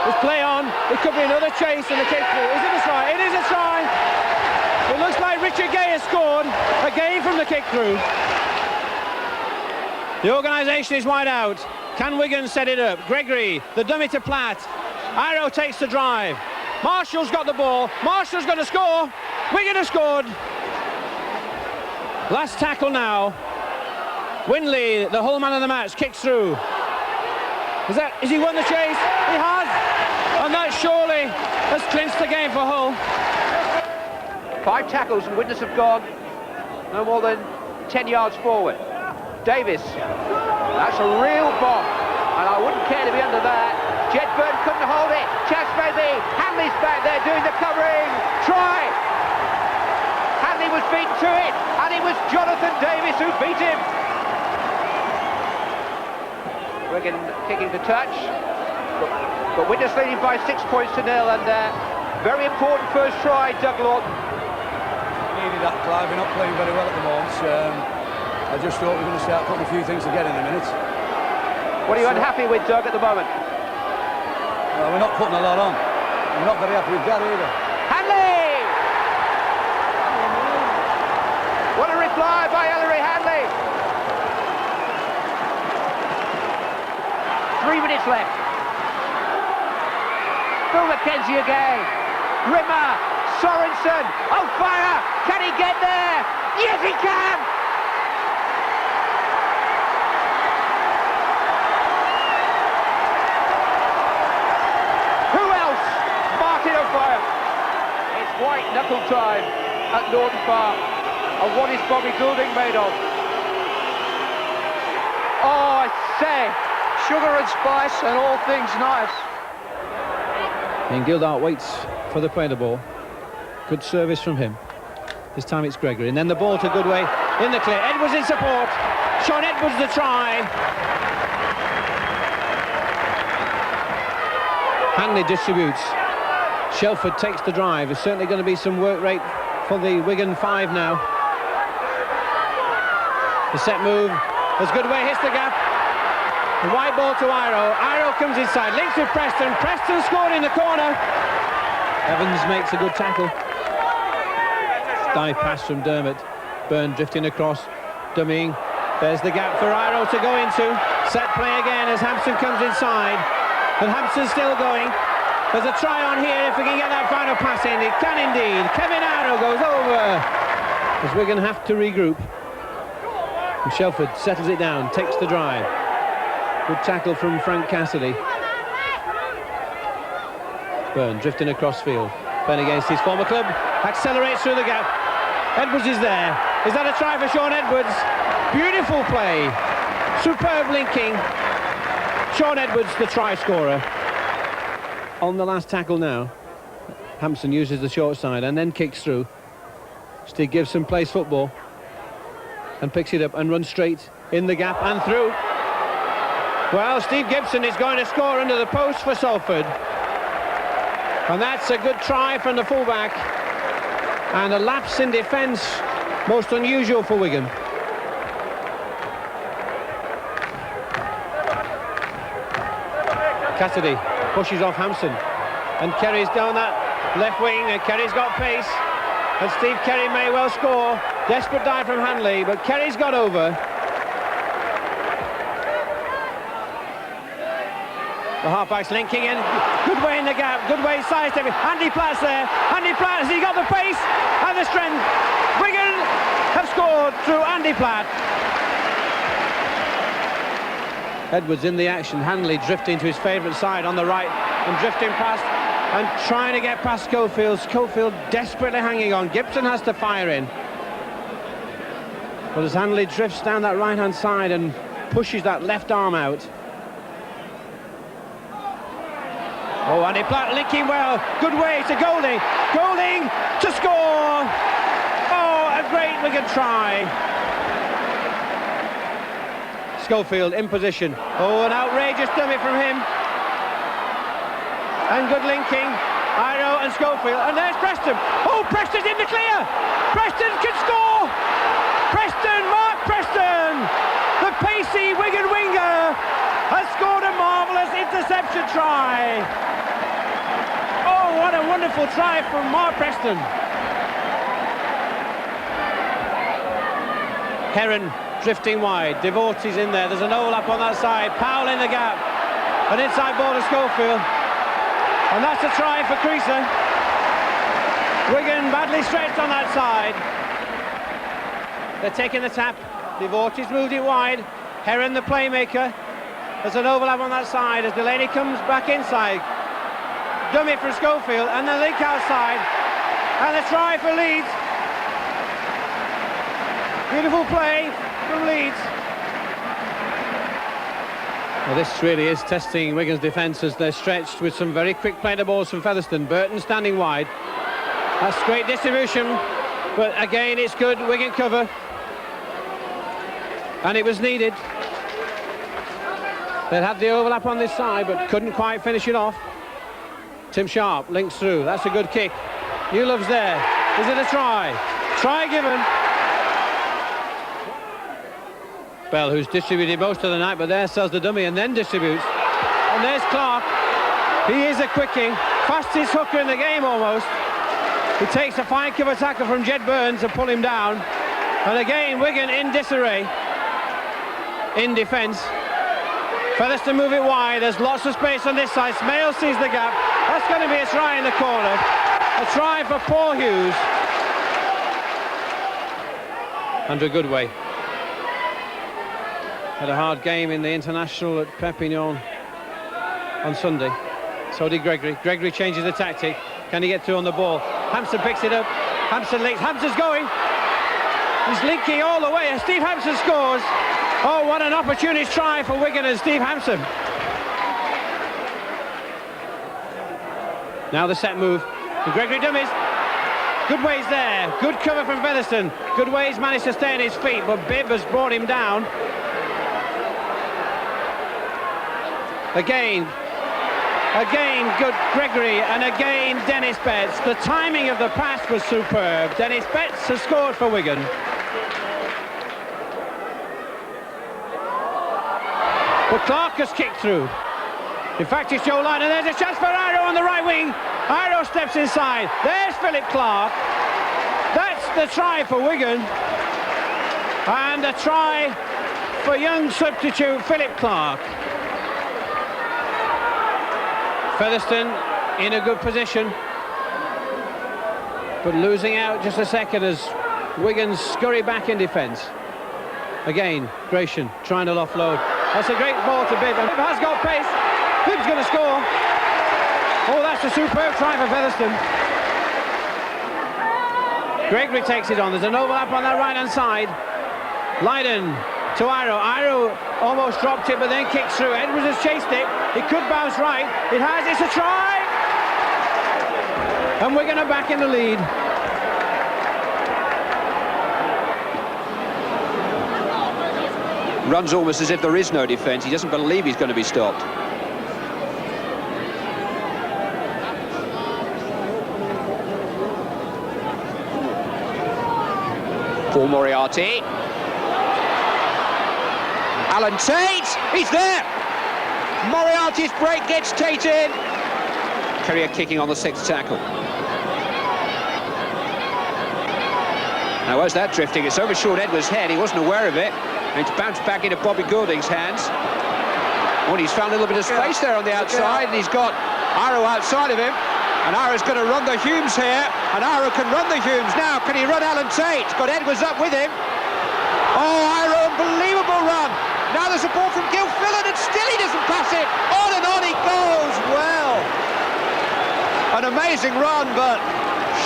There's play on. It could be another chase and a kick through. Is it a try? It is a try. It looks like Richard Gay has scored again from the kick through. The organisation is wide out. Can Wigan set it up? Gregory, the dummy to Platt. Iro takes the drive. Marshall's got the ball. Marshall's going to score. Wigan have scored. Last tackle now. Winley, the Hull man of the match, kicks through. Is he won the chase? He has. And that surely has clinched the game for Hull. 5 tackles and Widnes have gone no more than 10 yards forward. Davis, that's a real bomb, and I wouldn't care to be under that. Jed Byrne couldn't hold it. Chance maybe. Hanley's back there doing the covering. Try. Hanley was beaten to it, and it was Jonathan Davis who beat him. Wigan kicking to touch, but Widnes leading by 6 points to 0, and very important first try, Doug Lawton. Needed that, Clive. We're not playing very well at the moment. I just thought we were going to start putting a few things together in a minute. What are you unhappy with, Doug, at the moment? Well, we're not putting a lot on. I'm not very happy with that either. Hanley! What a reply by Ellery Hanley. 3 minutes left. Phil McKenzie again. Rimmer, Sorensen, on fire. Can he get there? Yes, he can! Who else? Martin on fire. It's white knuckle time at Norton Park. And what is Bobby Goulding made of? Oh, I say, sugar and spice and all things nice. And Gildart waits for the play the ball. Good service from him. This time it's Gregory, and then the ball to Goodway in the clear. Edwards in support. Sean Edwards the try. Hanley distributes. Shelford takes the drive. There's certainly going to be some work rate for the Wigan 5 now. The set move as Goodway hits the gap. The wide ball to Iro. Iro comes inside, links with Preston. Preston scored in the corner. Evans makes a good tackle. Dive pass from Dermot. Byrne drifting across, dummying. There's the gap for Iro to go into. Set play again as Hampson comes inside. And Hampson's still going. There's a try on here if we can get that final pass in. It can indeed. Kevin Iro goes over. As Wigan have to regroup. And Shelford settles it down, takes the drive. Good tackle from Frank Cassidy. Byrne drifting across field. Byrne against his former club. Accelerates through the gap. Edwards is there. Is that a try for Sean Edwards? Beautiful play. Superb linking. Sean Edwards, the try scorer. On the last tackle now. Hampson uses the short side and then kicks through. Steve Gibson plays football. And picks it up and runs straight in the gap and through. Well, Steve Gibson is going to score under the post for Salford. And that's a good try from the fullback. And a lapse in defence, most unusual for Wigan. Cassidy pushes off Hampson. And Kerry's down that left wing, and Kerry's got pace. And Steve Kerry may well score. Desperate dive from Hanley, but Kerry's got over. The halfback's linking in. Goodway in the gap. Goodway sidestepping. Andy Platt's there. Andy Platt, has he got the pace and the strength? Wigan have scored through Andy Platt. Edwards in the action. Hanley drifting to his favourite side on the right and drifting past and trying to get past Schofield. Schofield desperately hanging on. Gibson has to fire in. But as Hanley drifts down that right-hand side and pushes that left arm out. Oh, Andy Platt linking well. Good way to Golding. Golding to score. Oh, a great Wigan try. Schofield in position. Oh, an outrageous dummy from him. And good linking. Iro and Schofield. And there's Preston. Oh, Preston's in the clear. Preston can score. Preston, Mark Preston. The pacey Wigan winger has scored a marvellous interception try. Oh, what a wonderful try from Mark Preston. Heron drifting wide. Devorty's in there. There's an overlap on that side. Powell in the gap. An inside ball to Schofield. And that's a try for Creaser. Wigan badly stretched on that side. They're taking the tap. Devorty's moved it wide. Heron the playmaker. There's an overlap on that side as Delaney comes back inside. Dummy for Schofield and the link outside. And a try for Leeds. Beautiful play from Leeds. Well, this really is testing Wigan's defence as they're stretched with some very quick play the balls from Featherstone. Burton standing wide. That's great distribution, but again it's good Wigan cover. And it was needed. They'd had the overlap on this side but couldn't quite finish it off. Tim Sharp links through. That's a good kick. Newlove's there. Is it a try? Try given. Bell, who's distributed most of the night, but there sells the dummy and then distributes. And there's Clark. He is a quicking. Fastest hooker in the game almost. He takes a fine cover tackle from Jed Burns to pull him down. And again, Wigan in disarray. In defence. Featherstone move it wide. There's lots of space on this side. Smale sees the gap. That's going to be a try in the corner. A try for Paul Hughes. Andrew Goodway had a hard game in the international at Perpignan on Sunday. So did Gregory. Gregory changes the tactic. Can he get through on the ball? Hampson picks it up. Hampson links. Hampson's going. He's linking all the way. Steve Hampson scores. Oh, what an opportunist try for Wigan and Steve Hampson. Now the set move. The Gregory dummies. Good ways there. Good cover from Featherstone. Good ways managed to stay on his feet, but Bibb has brought him down. Again, good Gregory, and again Dennis Betts. The timing of the pass was superb. Dennis Betts has scored for Wigan. But Clark has kicked through. In fact, it's Joe Line, and there's a chance for Iro on the right wing. Iro steps inside. There's Philip Clark. That's the try for Wigan. And a try for young substitute Philip Clark. Featherstone in a good position, but losing out just a second as Wigan scurry back in defence. Again, Gratian trying to offload. That's a great ball to Bibb, and Bibb has got pace. Bibb's going to score. Oh, that's a superb try for Featherstone. Gregory takes it on. There's an overlap on that right-hand side. Lydon to Iro. Iro almost dropped it, but then kicks through. Edwards has chased it. It could bounce right. It has. It's a try! And Wigan are back in the lead. Runs almost as if there is no defence. He doesn't believe he's going to be stopped. Paul Moriarty. Alan Tate, he's there. Moriarty's break gets Tate in. Courier kicking on the 6th tackle. Now, as that drifting, it's over Sean Edwards' head. He wasn't aware of it. And it's bounced back into Bobby Goulding's hands. Oh, and he's found a little bit of space there on the outside, and he's got Iro outside of him. And Iro's going to run the Humes here, and Iro can run the Humes now. Can he run Alan Tate? Got Edwards up with him. Oh, Iro, unbelievable run. Now there's a ball from Gil Fillan, and still he doesn't pass it. On and on he goes. Well, an amazing run, but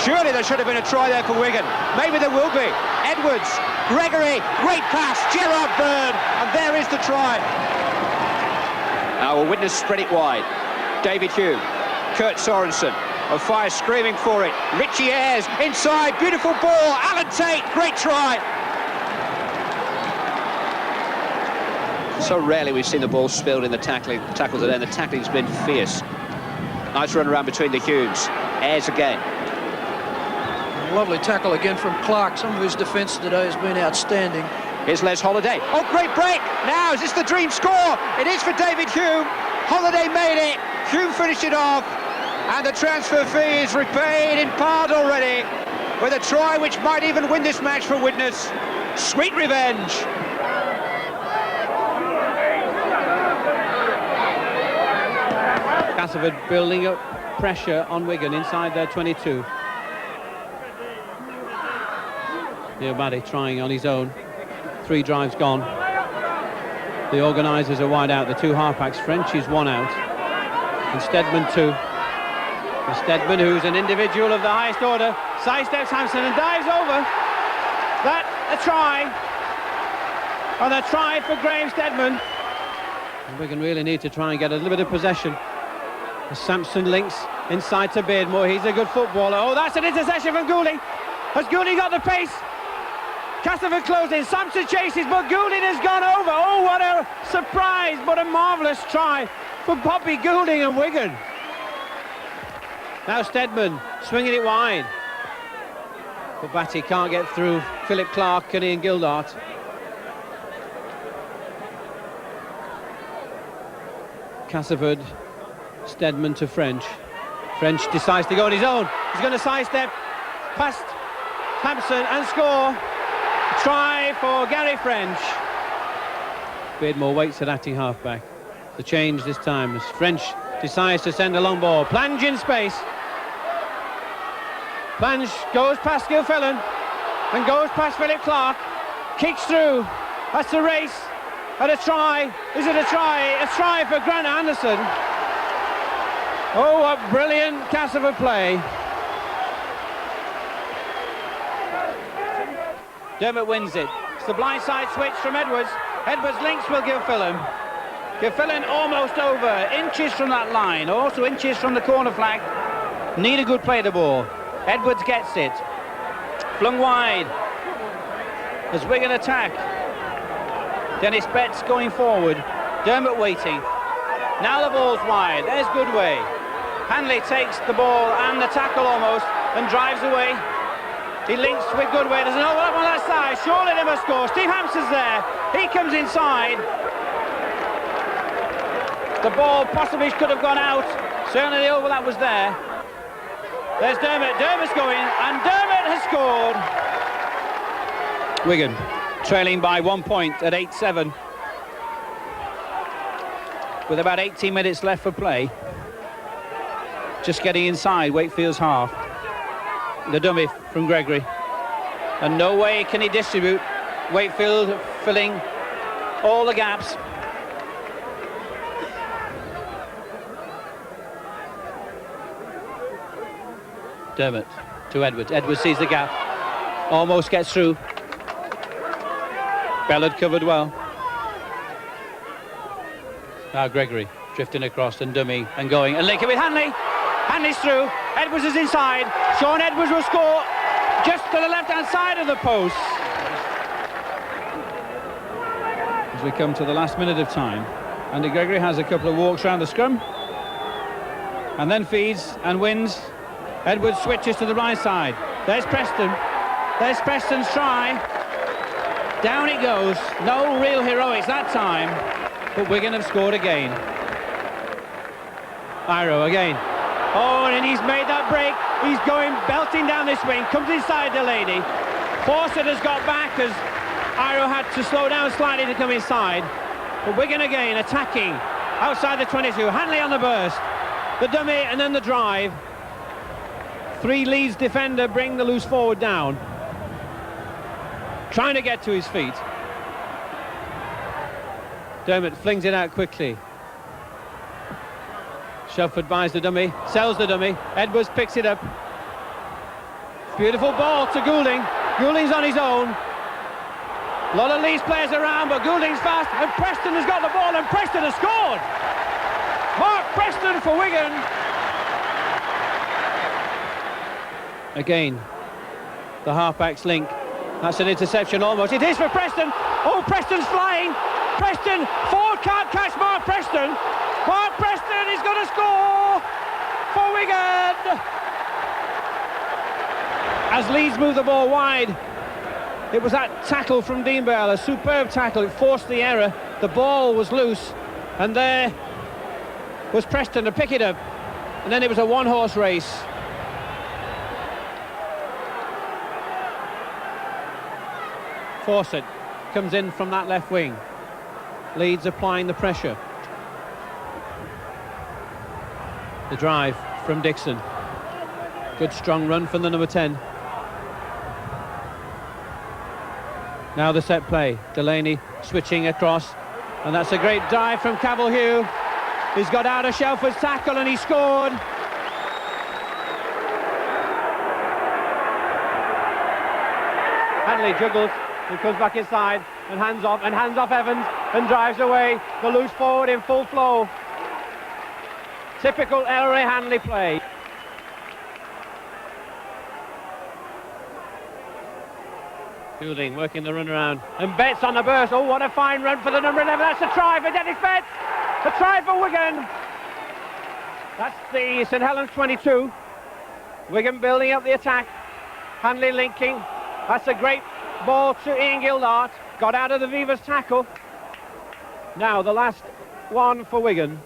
surely there should have been a try there for Wigan. Maybe there will be. Edwards, Gregory, great pass, Gerard Byrne, and there is the try. Our witness spread it wide. David Hume, Kurt Sorensen, O'Fire screaming for it. Richie Ayres inside, beautiful ball. Alan Tate, great try. So rarely we've seen the ball spilled in the tackle today, and the tackling's been fierce. Nice run around between the Humes. Ayres again. Lovely tackle again from Clark. Some of his defence today has been outstanding. Here's Les Holiday. Oh, great break. Now, is this the dream score? It is for David Hume. Holiday made it. Hume finished it off. And the transfer fee is repaid in part already with a try which might even win this match for Widnes. Sweet revenge. Castleford building up pressure on Wigan inside their 22. Diobade trying on his own. 3 drives gone. The organisers are wide out. The 2 halfbacks. French is 1 out. And Steadman 2. And Steadman, who's an individual of the highest order, sidesteps Hampson and dives over. That a try. And a try for Graham Steadman. And Wigan really need to try and get a little bit of possession. As Sampson links inside to Beardmore. He's a good footballer. Oh, that's an interception from Goulding. Has Goulding got the pace? Castleford closing. Sampson chases, but Goulding has gone over. Oh, what a surprise, but a marvellous try for Bobby Goulding and Wigan. Now Steadman swinging it wide. But Batty can't get through Philip Clark, Kenny and Gildart. Castleford, Steadman to French. French decides to go on his own. He's going to sidestep past Hampson and score. Try for Gary French. Beardmore waits at acting halfback. The change this time as French decides to send a long ball. Plange in space. Plange goes past Gilfillan and goes past Philip Clark. Kicks through. That's the race. And a try. Is it a try? A try for Grant Anderson. Oh, what brilliant Castleford play. Dermot wins it. It's the blindside switch from Edwards. Edwards links with Gilfillan. Gilfillan almost over, inches from that line, also inches from the corner flag. need a good play of the ball. Edwards gets it. Flung wide. As Wigan attack. Dennis Betts going forward. Dermot waiting. Now the ball's wide. There's Goodway. Hanley takes the ball and the tackle almost and drives away. He links with Goodway. There's an overlap on that side. Surely they must score. Steve Hampson's there. He comes inside. The ball possibly could have gone out. Certainly the overlap was there. There's Dermot. Dermot's going, and Dermot has scored. Wigan trailing by 1 point at 8-7. With about 18 minutes left for play. Just getting inside Wakefield's half. The dummy from Gregory. And no way can he distribute. Wakefield filling all the gaps. Dermot to Edwards. Edwards sees the gap. Almost gets through. Bellard covered well. Now Gregory drifting across and dummy and going and linking with Hanley. Hanley's through. Edwards is inside. Sean Edwards will score just to the left-hand side of the post. As we come to the last minute of time, Andy Gregory has a couple of walks around the scrum and then feeds and wins. Edwards switches to the right side. There's Preston. There's Preston's try. Down it goes. No real heroics that time. But Wigan have scored again. Iro again. Oh, and he's made that break. He's going belting down this wing. Comes inside Delaney. Fawcett has got back as Iro had to slow down slightly to come inside. But Wigan again attacking outside the 22. Hanley on the burst. The dummy and then the drive. Three Leeds defender bring the loose forward down. Trying to get to his feet. Dermot flings it out quickly. Shelford buys the dummy, sells the dummy. Edwards picks it up. Beautiful ball to Goulding. Goulding's on his own. A lot of Leeds players around, but Goulding's fast, and Preston has got the ball, and Preston has scored. Mark Preston for Wigan. Again, the halfback's link. That's an interception almost. It is for Preston. Oh, Preston's flying. Preston, Ford can't catch Mark Preston. Mark Preston is going to score for Wigan. As Leeds move the ball wide, it was that tackle from Dean Bell, a superb tackle. It forced the error. The ball was loose, and there was Preston to pick it up. And then it was a one-horse race. Fawcett comes in from that left wing. Leeds applying the pressure. The drive from Dixon. Good strong run from the number 10. Now the set play. Delaney switching across. And that's a great dive from Cavill-Hugh. He's got out of Shelford's tackle and he scored. Hanley juggles. He comes back inside and hands off Evans and drives away. The loose forward in full flow. Typical Ellery Hanley play. Goulding working the run around. And Betts on the burst. Oh, what a fine run for the number 11. That's a try for Dennis Betts. A try for Wigan. That's the St Helens 22. Wigan building up the attack. Hanley linking. That's a great ball to Ian Gildart. Got out of the Vivas tackle. Now the last one for Wigan.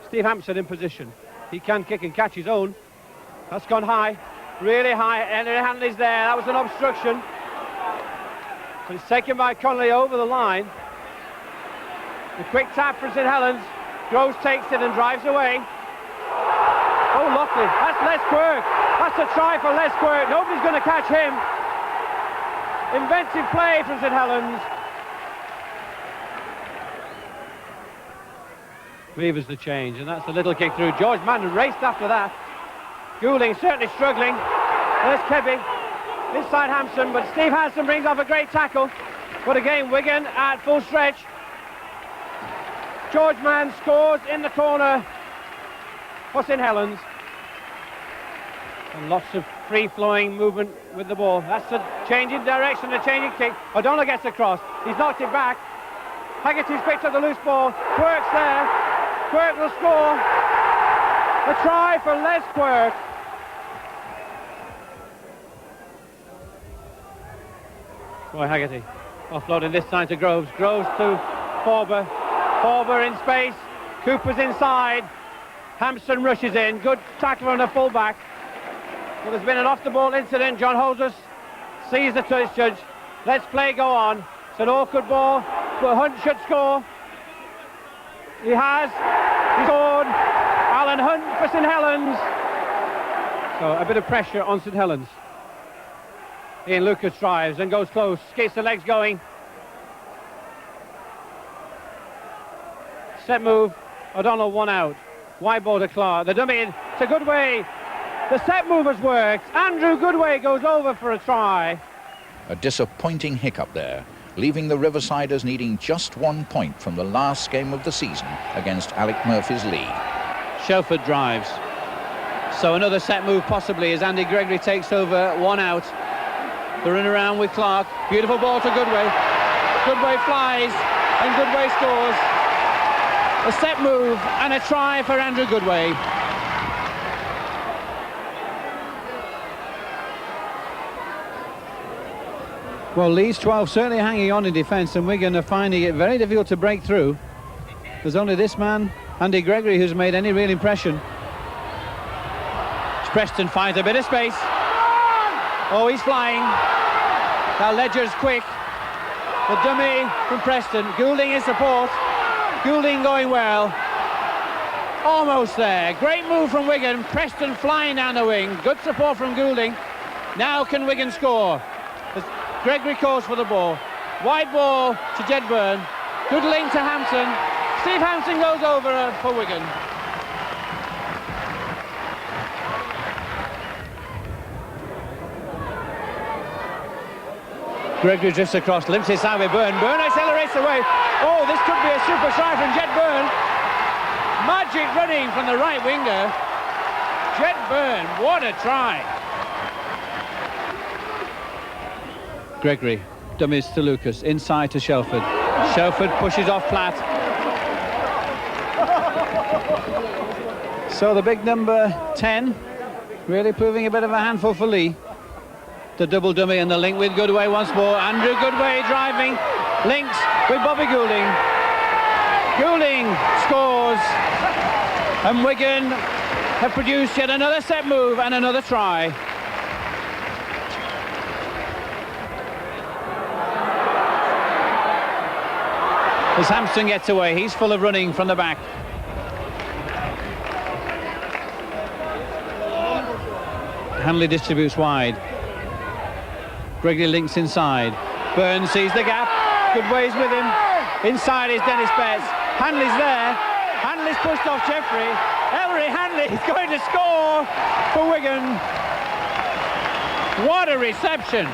Steve Hampson in position. He can kick and catch his own. That's gone high. Really high. And Hanley's there. That was an obstruction. But it's taken by Connolly over the line. The quick tap from St Helens. Groves takes it and drives away. Oh, Lockley. That's Les Quirk. That's a try for Les Quirk. Nobody's going to catch him. Inventive play from St Helens. Weaver's the change, and that's the little kick through. George Mann raced after that. Goulding certainly struggling. There's Kebby. Inside Hampson, but Steve Hansen brings off a great tackle. But again, Wigan at full stretch. George Mann scores in the corner for St Helens. And lots of free-flowing movement with the ball. That's the changing direction, the changing kick. O'Donnell gets across. He's knocked it back. Haggerty's picked up the loose ball. Quirk's there. Quirk will score. A try for Les Quirk. Roy Haggerty offloading this time to Groves. Groves to Forber. Forber in space. Cooper's inside. Hampson rushes in. Good tackle on the full-back. Well, there's been an off-the-ball incident. John Holders sees the touch judge. Let's play go on. It's an awkward ball, but Hunt should score. He has. He scored. Alan Hunt for St Helens. So a bit of pressure on St Helens. Ian Lucas drives and goes close. Gets the legs going. Set move. O'Donnell one out. Wide ball to Clark. The dummy in. It's a Goodway. The set move has worked. Andrew Goodway goes over for a try. A disappointing hiccup there, leaving the Riversiders needing just 1 point from the last game of the season against Alec Murphy's League. Shelford drives. So another set move possibly as Andy Gregory takes over one out. They're in around with Clark. Beautiful ball to Goodway. Goodway flies and Goodway scores. A set move and a try for Andrew Goodway. Well, Leeds 12 certainly hanging on in defence, and Wigan are finding it very difficult to break through. There's only this man, Andy Gregory, who's made any real impression. Preston finds a bit of space. Oh, he's flying. Now Ledger's quick. The dummy from Preston. Goulding in support. Goulding going well. Almost there. Great move from Wigan. Preston flying down the wing. Good support from Goulding. Now can Wigan score? As Gregory calls for the ball. Wide ball to Jedburn. Good link to Hampson. Steve Hampson goes over for Wigan. Gregory drifts across, limps inside with Byrne. Byrne accelerates away. Oh, this could be a super try from Jed Byrne. Magic running from the right winger. Jed Byrne, what a try. Gregory dummies to Lucas, inside to Shelford. Shelford pushes off Platt. So the big number 10 really proving a bit of a handful for Lee. The double dummy and the link with Goodway once more. Andrew Goodway driving, links with Bobby Goulding. Goulding scores, and Wigan have produced yet another set move and another try. As Hampson gets away, he's full of running from the back. Hanley distributes wide. Gregory links inside. Byrne sees the gap. Goodway's with him. Inside is Dennis Betts. Hanley's there. Hanley's pushed off Jeffrey. Ellery Hanley is going to score for Wigan. What a reception.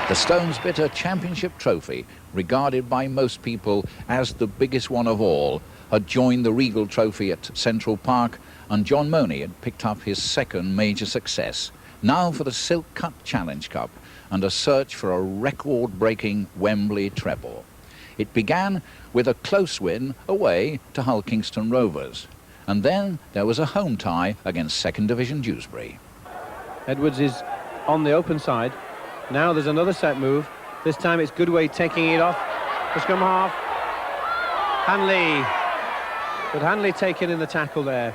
The Stones Bitter Championship trophy, regarded by most people as the biggest one of all, had joined the Regal Trophy at Central Park, and John Money had picked up his second major success. Now for the Silk Cut Challenge Cup and a search for a record-breaking Wembley treble. It began with a close win away to Hull Kingston Rovers, and then there was a home tie against 2nd Division Dewsbury. Edwards is on the open side. Now there's another set move. This time it's Goodway taking it off the scrum half. Hanley. But Hanley taking in the tackle there.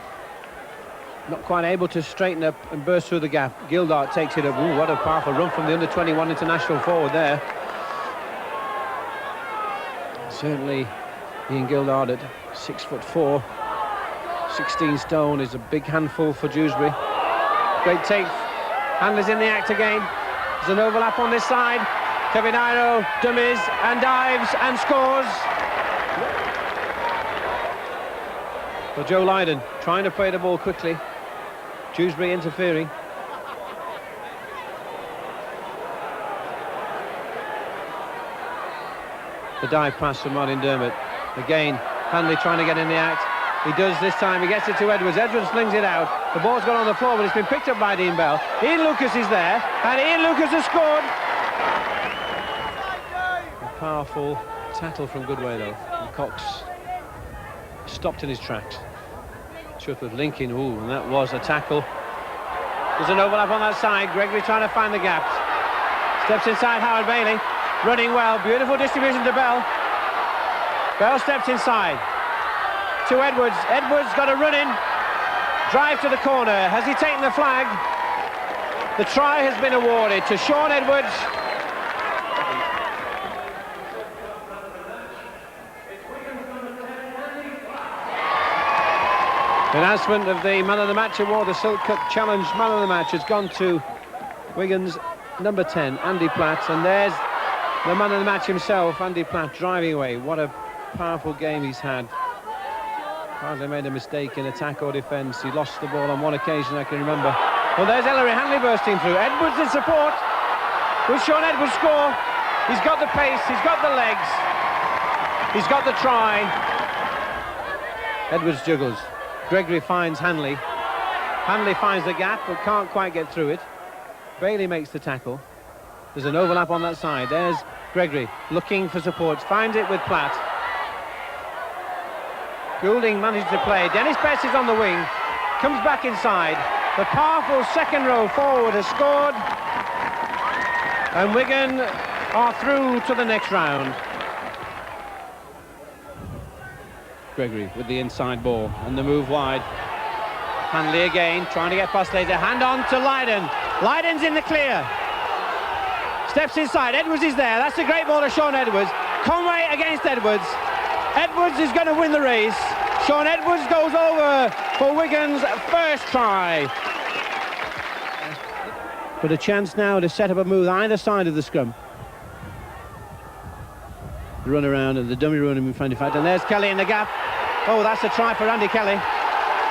Not quite able to straighten up and burst through the gap. Gildart takes it up. Ooh, what a powerful run from the under-21 international forward there. Certainly Ian Gildart at 6'4", 16 stone is a big handful for Dewsbury. Great take. Handler's in the act again. There's an overlap on this side. Kevin Iro dummies and dives and scores. Well, Joe Lydon trying to play the ball quickly. Dewsbury interfering. The dive pass from Martin Dermott. Again, Hanley trying to get in the act. He does this time. He gets it to Edwards. Edwards flings it out. The ball's gone on the floor, but it's been picked up by Dean Bell. Ian Lucas is there, and Ian Lucas has scored. A powerful tackle from Goodway, though. And Cox stopped in his tracks. Shot with Lincoln. Ooh, and that was a tackle. There's an overlap on that side. Gregory trying to find the gaps. Steps inside Howard Bailey. Running well. Beautiful distribution to Bell. Bell steps inside to Edwards. Edwards got a run in. Drive to the corner. Has he taken the flag? The try has been awarded to Sean Edwards. The announcement of the Man of the Match award, the Silk Cup Challenge Man of the Match, has gone to Wigan's number 10, Andy Platt, and there's the Man of the Match himself, Andy Platt, driving away. What a powerful game he's had. Hardly made a mistake in attack or defence. He lost the ball on one occasion, I can remember. Well, there's Ellery Hanley bursting through. Edwards in support. Will Sean Edwards score? He's got the pace, he's got the legs, he's got the try. Edwards juggles. Gregory finds Hanley. Hanley finds the gap but can't quite get through it. Bailey makes the tackle. There's an overlap on that side. There's Gregory looking for support. Finds it with Platt. Goulding manages to play. Dennis Betts is on the wing. Comes back inside. The powerful second row forward has scored. And Wigan are through to the next round. Gregory with the inside ball and the move wide. Hanley again, trying to get past later. Hand on to Lydon. Lydon's in the clear. Steps inside. Edwards is there. That's a great ball to Sean Edwards. Conway against Edwards. Edwards is going to win the race. Sean Edwards goes over for Wigan's first try. But a chance now to set up a move either side of the scrum. The run around and the dummy run in front of fact, and there's Kelly in the gap. Oh, that's a try for Andy Kelly.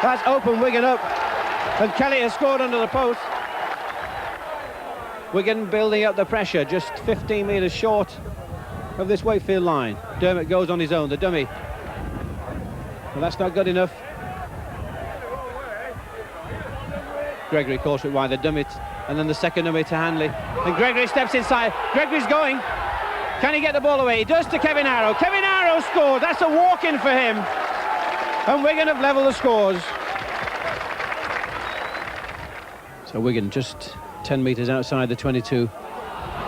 That's opened Wigan up, and Kelly has scored under the post. Wigan building up the pressure, just 15 metres short of this Wakefield line. Dermot goes on his own, the dummy. Well, that's not good enough. Gregory calls it wide, the dummy, and then the second dummy to Hanley. And Gregory steps inside. Gregory's going. Can he get the ball away? He does to Kevin Arrow. Kevin Arrow scored. That's a walk-in for him. And Wigan have levelled the scores. So Wigan just 10 metres outside the 22.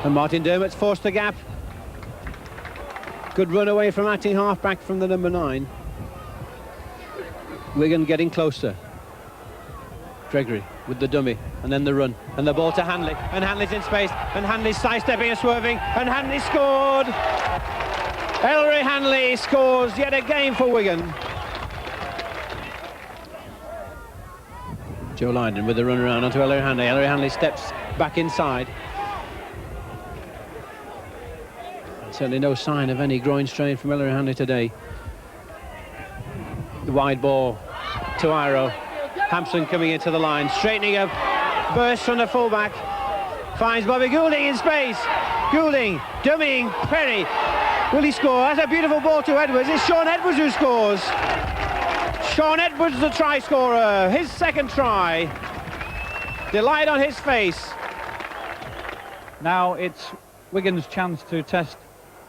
And Martin Dermott's forced the gap. Good run away from acting half-back from the number 9. Wigan getting closer. Gregory with the dummy, and then the run, and the ball to Hanley, and Hanley's in space, and Hanley's sidestepping and swerving, and Hanley scored! Ellery Hanley scores yet again for Wigan. Joe Lydon with the run around onto Ellery Hanley. Ellery Hanley steps back inside. Certainly no sign of any groin strain from Ellery Hanley today. The wide ball to Iro. Hampson coming into the line, straightening up, burst from the fullback, finds Bobby Goulding in space. Goulding, dummying Perry. Will he score? That's a beautiful ball to Edwards. It's Sean Edwards who scores. Sean Edwards, the try scorer, his second try. Delight on his face. Now it's Wigan's chance to test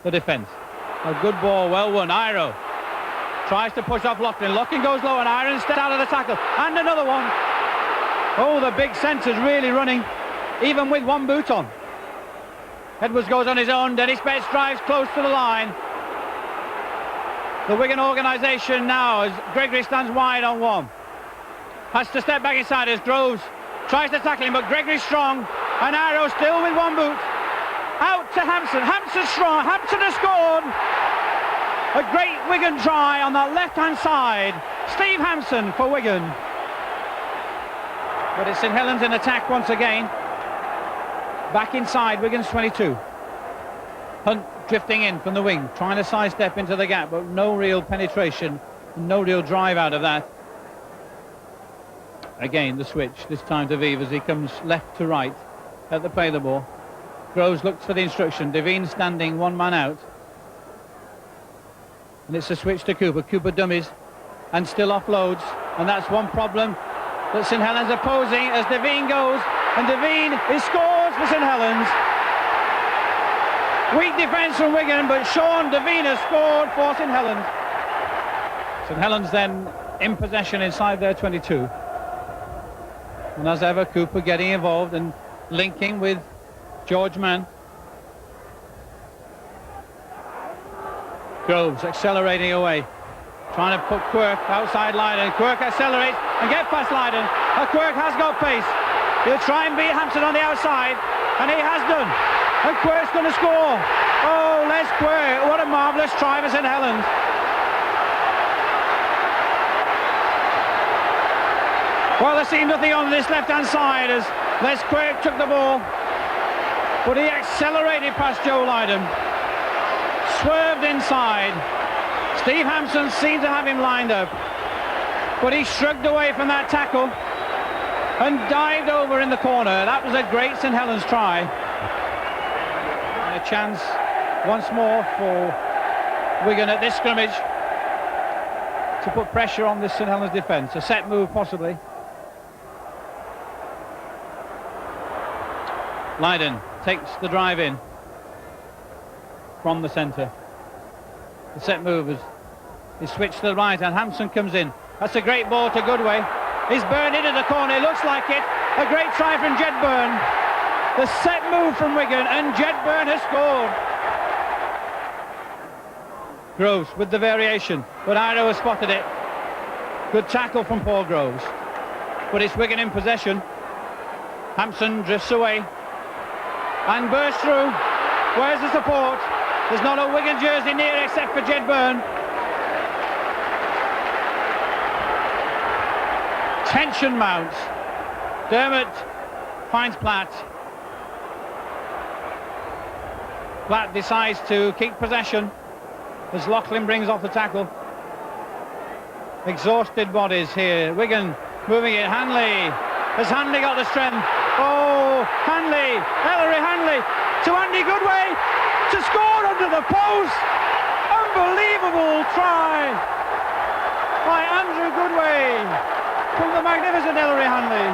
the defence. A good ball, well won. Iro tries to push off Loughlin. Loughlin goes low and Iron steps out of the tackle. And another one. Oh, the big centre's really running, even with one boot on. Edwards goes on his own. Dennis Betts drives close to the line. The Wigan organisation now, as Gregory stands wide on one, has to step back inside as Groves tries to tackle him, but Gregory's strong. And Arrow still with one boot. Out to Hampson. Hampson strong. Hampson has scored. A great Wigan try on that left-hand side. Steve Hampson for Wigan. But it's St Helens in attack once again. Back inside Wigan's 22. Hunt drifting in from the wing, trying to sidestep into the gap, but no real penetration, no real drive out of that. Again, the switch, this time to Vive as he comes left to right at the play of the ball. Groves looks for the instruction. Devine standing one man out. And it's a switch to Cooper. Cooper dummies. and still offloads, and that's one problem that St Helens are posing as Devine goes, and Devine, he scores for St Helens. Weak defence from Wigan, but Sean Devine has scored for St Helens. St Helens then in possession inside their 22. And as ever, Cooper getting involved and linking with George Mann. Groves accelerating away, trying to put Quirk outside Lydon. Quirk accelerates and gets past Lydon. Quirk has got pace. He'll try and beat Hampson on the outside, and he has done. And Quirk's going to score. Oh, Les Quirk, what a marvellous try for St Helens. Well, there's seen nothing on this left-hand side as Les Quirk took the ball, but he accelerated past Joe Lydon, swerved inside. Steve Hampson seemed to have him lined up, but he shrugged away from that tackle and dived over in the corner. That was a great St Helens try. And a chance once more for Wigan at this scrimmage to put pressure on this St Helens defence. A set move possibly. Lydon takes the drive in from the centre. The set move is switched to the right, and Hampson comes in. That's a great ball to Goodway. He's burned into the corner, it looks like it. A great try from Jedburn. The set move from Wigan, and Jedburn has scored. Groves with the variation, but Iro has spotted it. Good tackle from Paul Groves. But it's Wigan in possession. Hampson drifts away and bursts through. Where's the support? There's not a Wigan jersey near except for Jedburn. Tension mounts. Dermot finds Platt. Platt decides to keep possession as Loughlin brings off the tackle. Exhausted bodies here. Wigan moving it. Hanley. Has Hanley got the strength? Oh, Hanley. Ellery Hanley to Andy Goodway to score under the post. Unbelievable try by Andrew Goodway from the magnificent Ellery Hanley.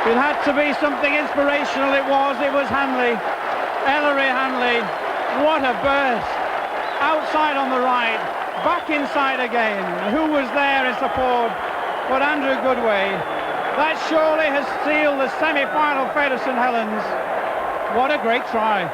It had to be something inspirational. It was Hanley. Ellery Hanley. What a burst. Outside on the right, back inside again. Who was there in support but Andrew Goodway? That surely has sealed the semi-final fate of St Helens. What a great try.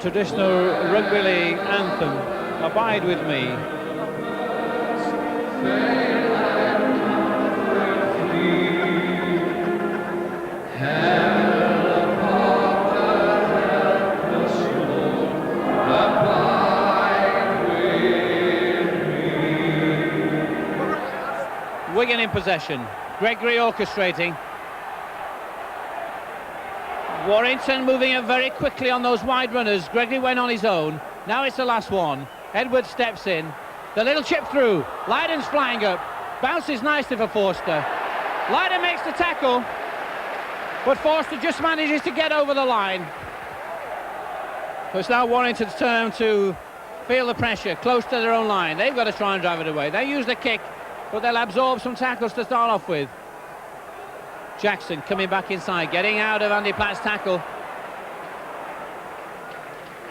Traditional rugby league anthem, Abide With Me. Wigan in possession, Gregory orchestrating. Warrington moving it very quickly on those wide runners. Gregory went on his own. Now it's the last one. Edwards steps in. The little chip through. Lydon's flying up. Bounces nicely for Forster. Lydon makes the tackle, but Forster just manages to get over the line. So it's now Warrington's turn to feel the pressure close to their own line. They've got to try and drive it away. They use the kick, but they'll absorb some tackles to start off with. Jackson coming back inside, getting out of Andy Platt's tackle.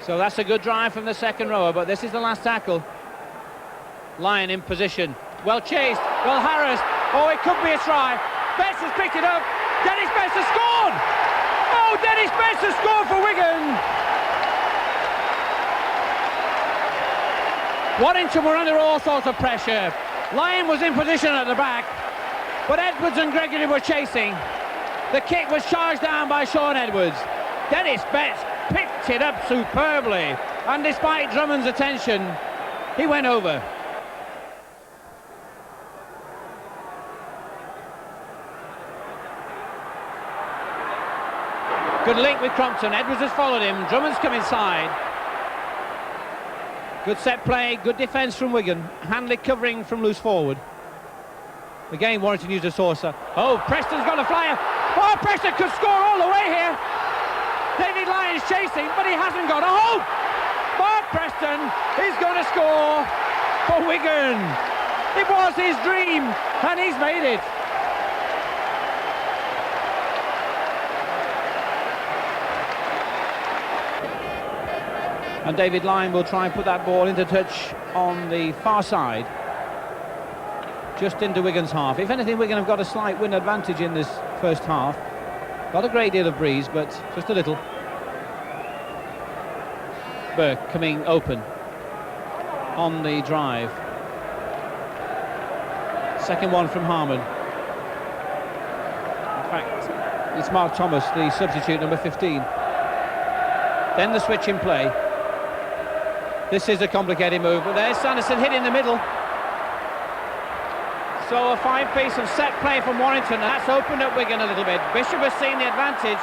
So that's a good drive from the second rower, but this is the last tackle. Lyon in position, well chased, well harassed. Oh, it could be a try. Betts has picked it up. Dennis Betts has scored. Oh, Dennis Betts has scored for Wigan. Warrington were under all sorts of pressure. Lyon was in position at the back, but Edwards and Gregory were chasing. The kick was charged down by Sean Edwards. Dennis Betts picked it up superbly, and despite Drummond's attention, He went over. Good link with Crompton. Edwards has followed him. Drummond's come inside. Good set play, good defence from Wigan. Hanley covering from loose forward. Again, Warrington used a saucer. Oh, Preston's got a flyer. Oh, Preston could score all the way here. David Lyon's chasing, but he hasn't got a hope. Mark Preston is going to score for Wigan. It was his dream, and he's made it. And David Lyon will try and put that ball into touch on the far side, just into Wigan's half. If anything, Wigan have got a slight wind advantage in this first half. Not a great deal of breeze, but just a little. Burke coming open on the drive. Second one from Harman. In fact, it's Mark Thomas, the substitute, number 15. Then the switch in play. This is a complicated move, but there's Sanderson hit in the middle. So a fine piece of set play from Warrington. That's opened up Wigan a little bit. Bishop has seen the advantage.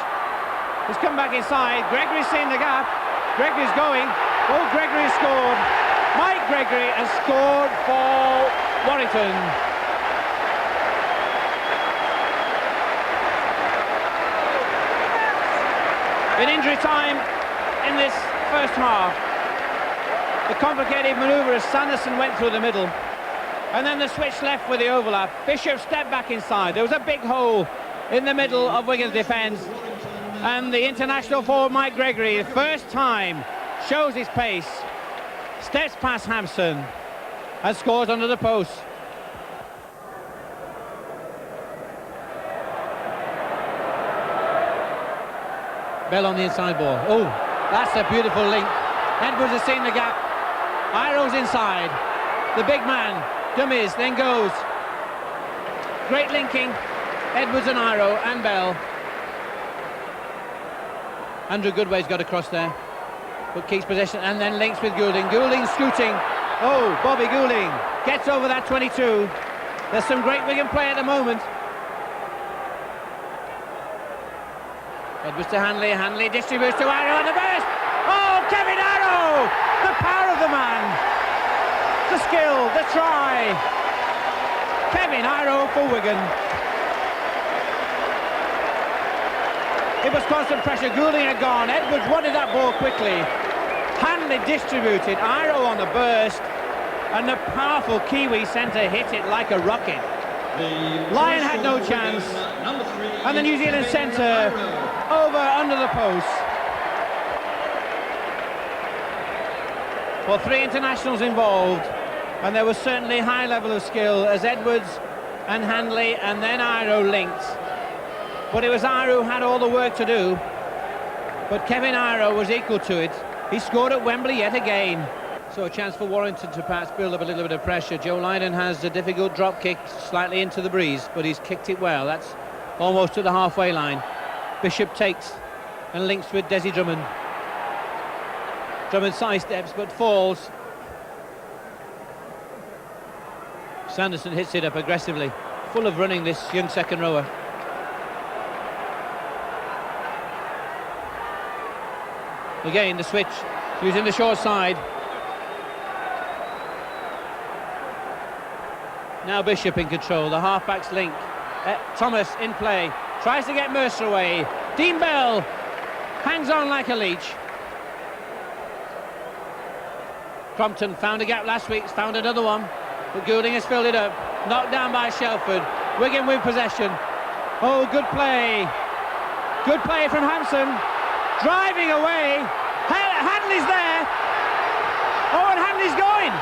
He's come back inside. Gregory's seen the gap. Gregory's going. Oh, Gregory scored. Mike Gregory has scored for Warrington. In injury time in this first half. The complicated manoeuvre as Sanderson went through the middle. And then the switch left with the overlap. Bishop stepped back inside. There was a big hole in the middle of Wigan's defence. And the international forward, Mike Gregory, the first time, shows his pace. Steps past Hampson and scores under the post. Bell on the inside ball. Oh, that's a beautiful link. Edwards has seen the gap. Iro's inside. The big man, dummies, then goes. Great linking. Edwards and Iro and Bell. Andrew Goodway's got across there, but keeps possession and then links with Goulding. Goulding scooting. Oh, Bobby Goulding gets over that 22. There's some great Wigan play at the moment. Edwards to Hanley. Hanley distributes to Iro and the burst. Oh, Kevin Iro! The power of the man. The skill, the try. Kevin Iro for Wigan. It was constant pressure. Goulding had gone. Edwards wanted that ball quickly. Hanley distributed. Iro on the burst. And the powerful Kiwi centre hit it like a rocket. Lyon had no chance. And the New Zealand centre over under the post. Well, three internationals involved, and there was certainly high level of skill as Edwards and Hanley and then Iro linked. But it was Iro who had all the work to do. But Kevin Iro was equal to it. He scored at Wembley yet again. So a chance for Warrington to perhaps build up a little bit of pressure. Joe Lydon has a difficult drop kick slightly into the breeze, but he's kicked it well. That's almost to the halfway line. Bishop takes and links with Desi Drummond. Drummond sidesteps but falls. Sanderson hits it up aggressively. Full of running, this young second rower. Again the switch, using the short side. Now Bishop in control, the half-backs link. Thomas in play, tries to get Mercer away. Dean Bell hangs on like a leech. Crompton found a gap last week, found another one, but Goulding has filled it up. Knocked down by Shelford. Wigan with possession. Oh, good play. Good play from Hampson. Driving away. Hanley's there. Oh, and Hanley's going.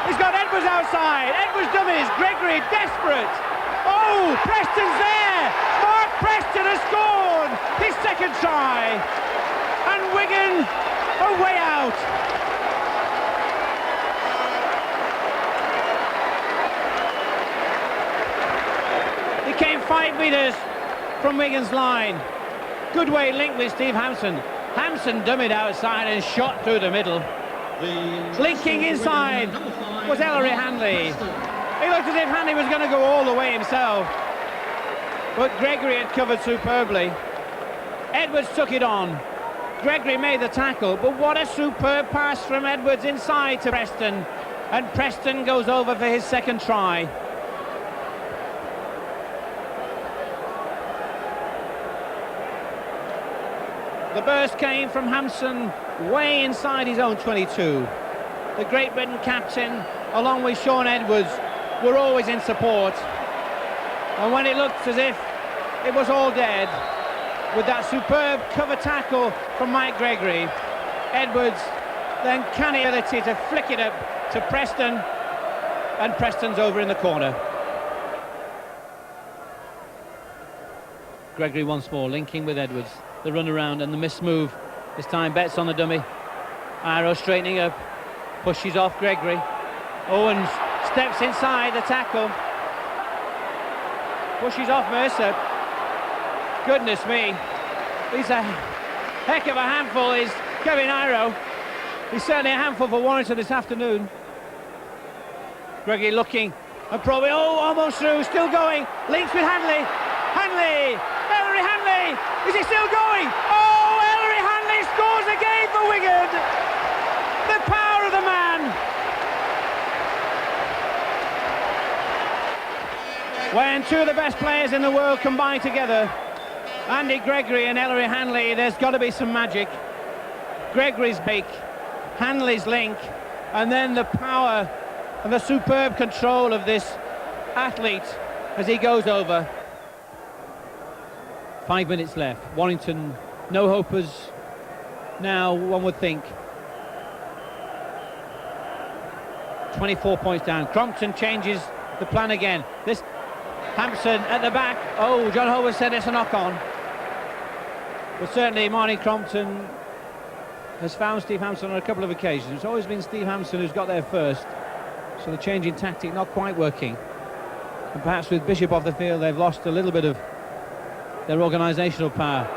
He's got Edwards outside. Edwards dummies. Gregory desperate. Oh, Preston's there. Mark Preston has scored his second try. And Wigan are way out. He came 5 metres from Wigan's line. Goodway linked with Steve Hampson. Hampson dummied outside and shot through the middle. Linking inside was Ellery Hanley. He looked as if Hanley was going to go all the way himself, but Gregory had covered superbly. Edwards took it on. Gregory made the tackle, but what a superb pass from Edwards inside to Preston, and Preston goes over for his second try. The burst came from Hampson way inside his own 22. The Great Britain captain, along with Sean Edwards, were always in support. And when it looked as if it was all dead, with that superb cover tackle from Mike Gregory, Edwards then canny ability to flick it up to Preston, and Preston's over in the corner. Gregory once more, linking with Edwards. The run around and the missed move. This time Betts on the dummy. Iro straightening up, pushes off Gregory. Owens steps inside the tackle, pushes off Mercer. Goodness me, he's a heck of a handful, is Kevin Iro. He's certainly a handful for Warrington this afternoon. Gregory looking and probably, almost through, still going. Links with Hanley. Ellery Hanley, is he still going? Oh, Ellery Hanley scores again for Wigan. The power of the man. When two of the best players in the world combine together, Andy Gregory and Ellery Hanley, there's got to be some magic. Gregory's break, Hanley's link, and then the power and the superb control of this athlete as he goes over. 5 minutes left. Warrington, no hopers now, one would think. 24 points down. Crompton changes the plan again. This Hampson at the back. Oh, John Howard said it's a knock-on. But certainly Marnie Crompton has found Steve Hampson on a couple of occasions. It's always been Steve Hampson who's got there first. So the change in tactic not quite working. And perhaps with Bishop off the field, they've lost a little bit of their organisational power.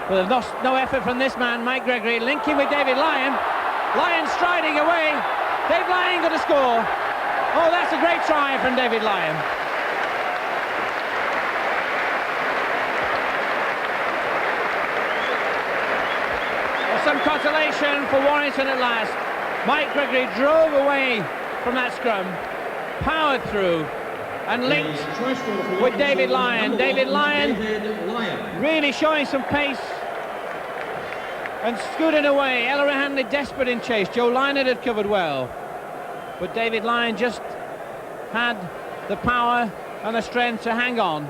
But they've lost no effort from this man, Mike Gregory, linking with David Lyon. Lyon striding away. Dave Lyon got a score. Oh, that's a great try from David Lyon. Some consolation for Warrington at last. Mike Gregory drove away from that scrum, powered through, and linked with David Lyon. David Lyon really showing some pace and scooting away. Ellery Hanley desperate in chase. Joe Lynott had covered well, but David Lyon just had the power and the strength to hang on.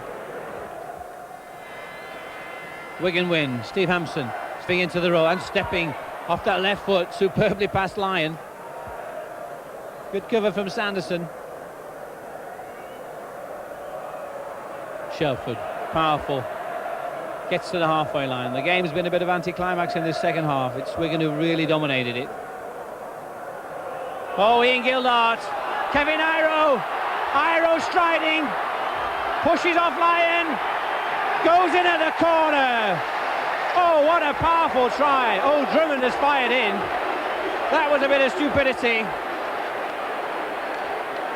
Wigan win. Steve Hampson swinging into the row and stepping off that left foot superbly past Lyon. Good cover from Sanderson. Shelford, powerful, gets to the halfway line. The game's been a bit of anticlimax in this second half. It's Wigan who really dominated it. Oh, Ian Gildart, Kevin Iro striding, pushes off Lyon, goes in at the corner. Oh, what a powerful try. Oh, Drummond has fired in. That was a bit of stupidity.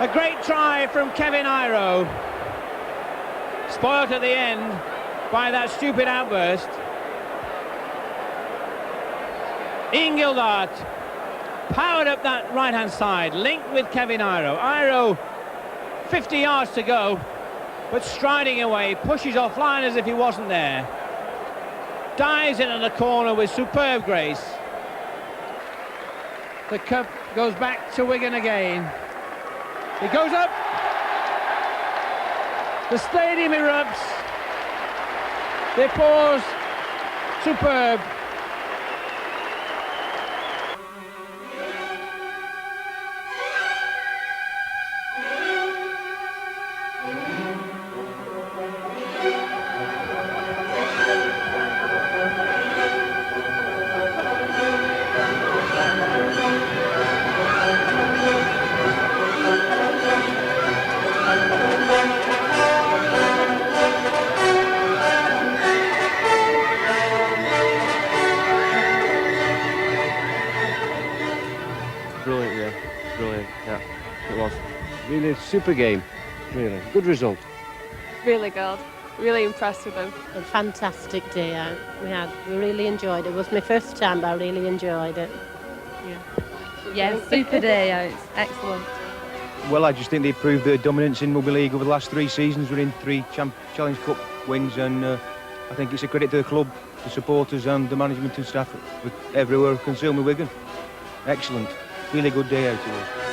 A great try from Kevin Iro. Spoilt at the end by that stupid outburst. Ian Gildart powered up that right-hand side, linked with Kevin Iro. Iro, 50 yards to go, but striding away, pushes off Lyon as if he wasn't there. Dives into the corner with superb grace. The cup goes back to Wigan again. It goes up. The stadium erupts. The applause, superb. super game, really. Good result. Really good. Really impressed with them. A fantastic day out. We really enjoyed it. It was my first time, but I really enjoyed it. Yeah, super day out. Excellent. Well, I just think they've proved their dominance in Rugby League over the last 3 seasons. We're in 3 Challenge Cup wins, and I think it's a credit to the club, the supporters and the management and staff everywhere concerned with Wigan. Excellent. Really good day out it was.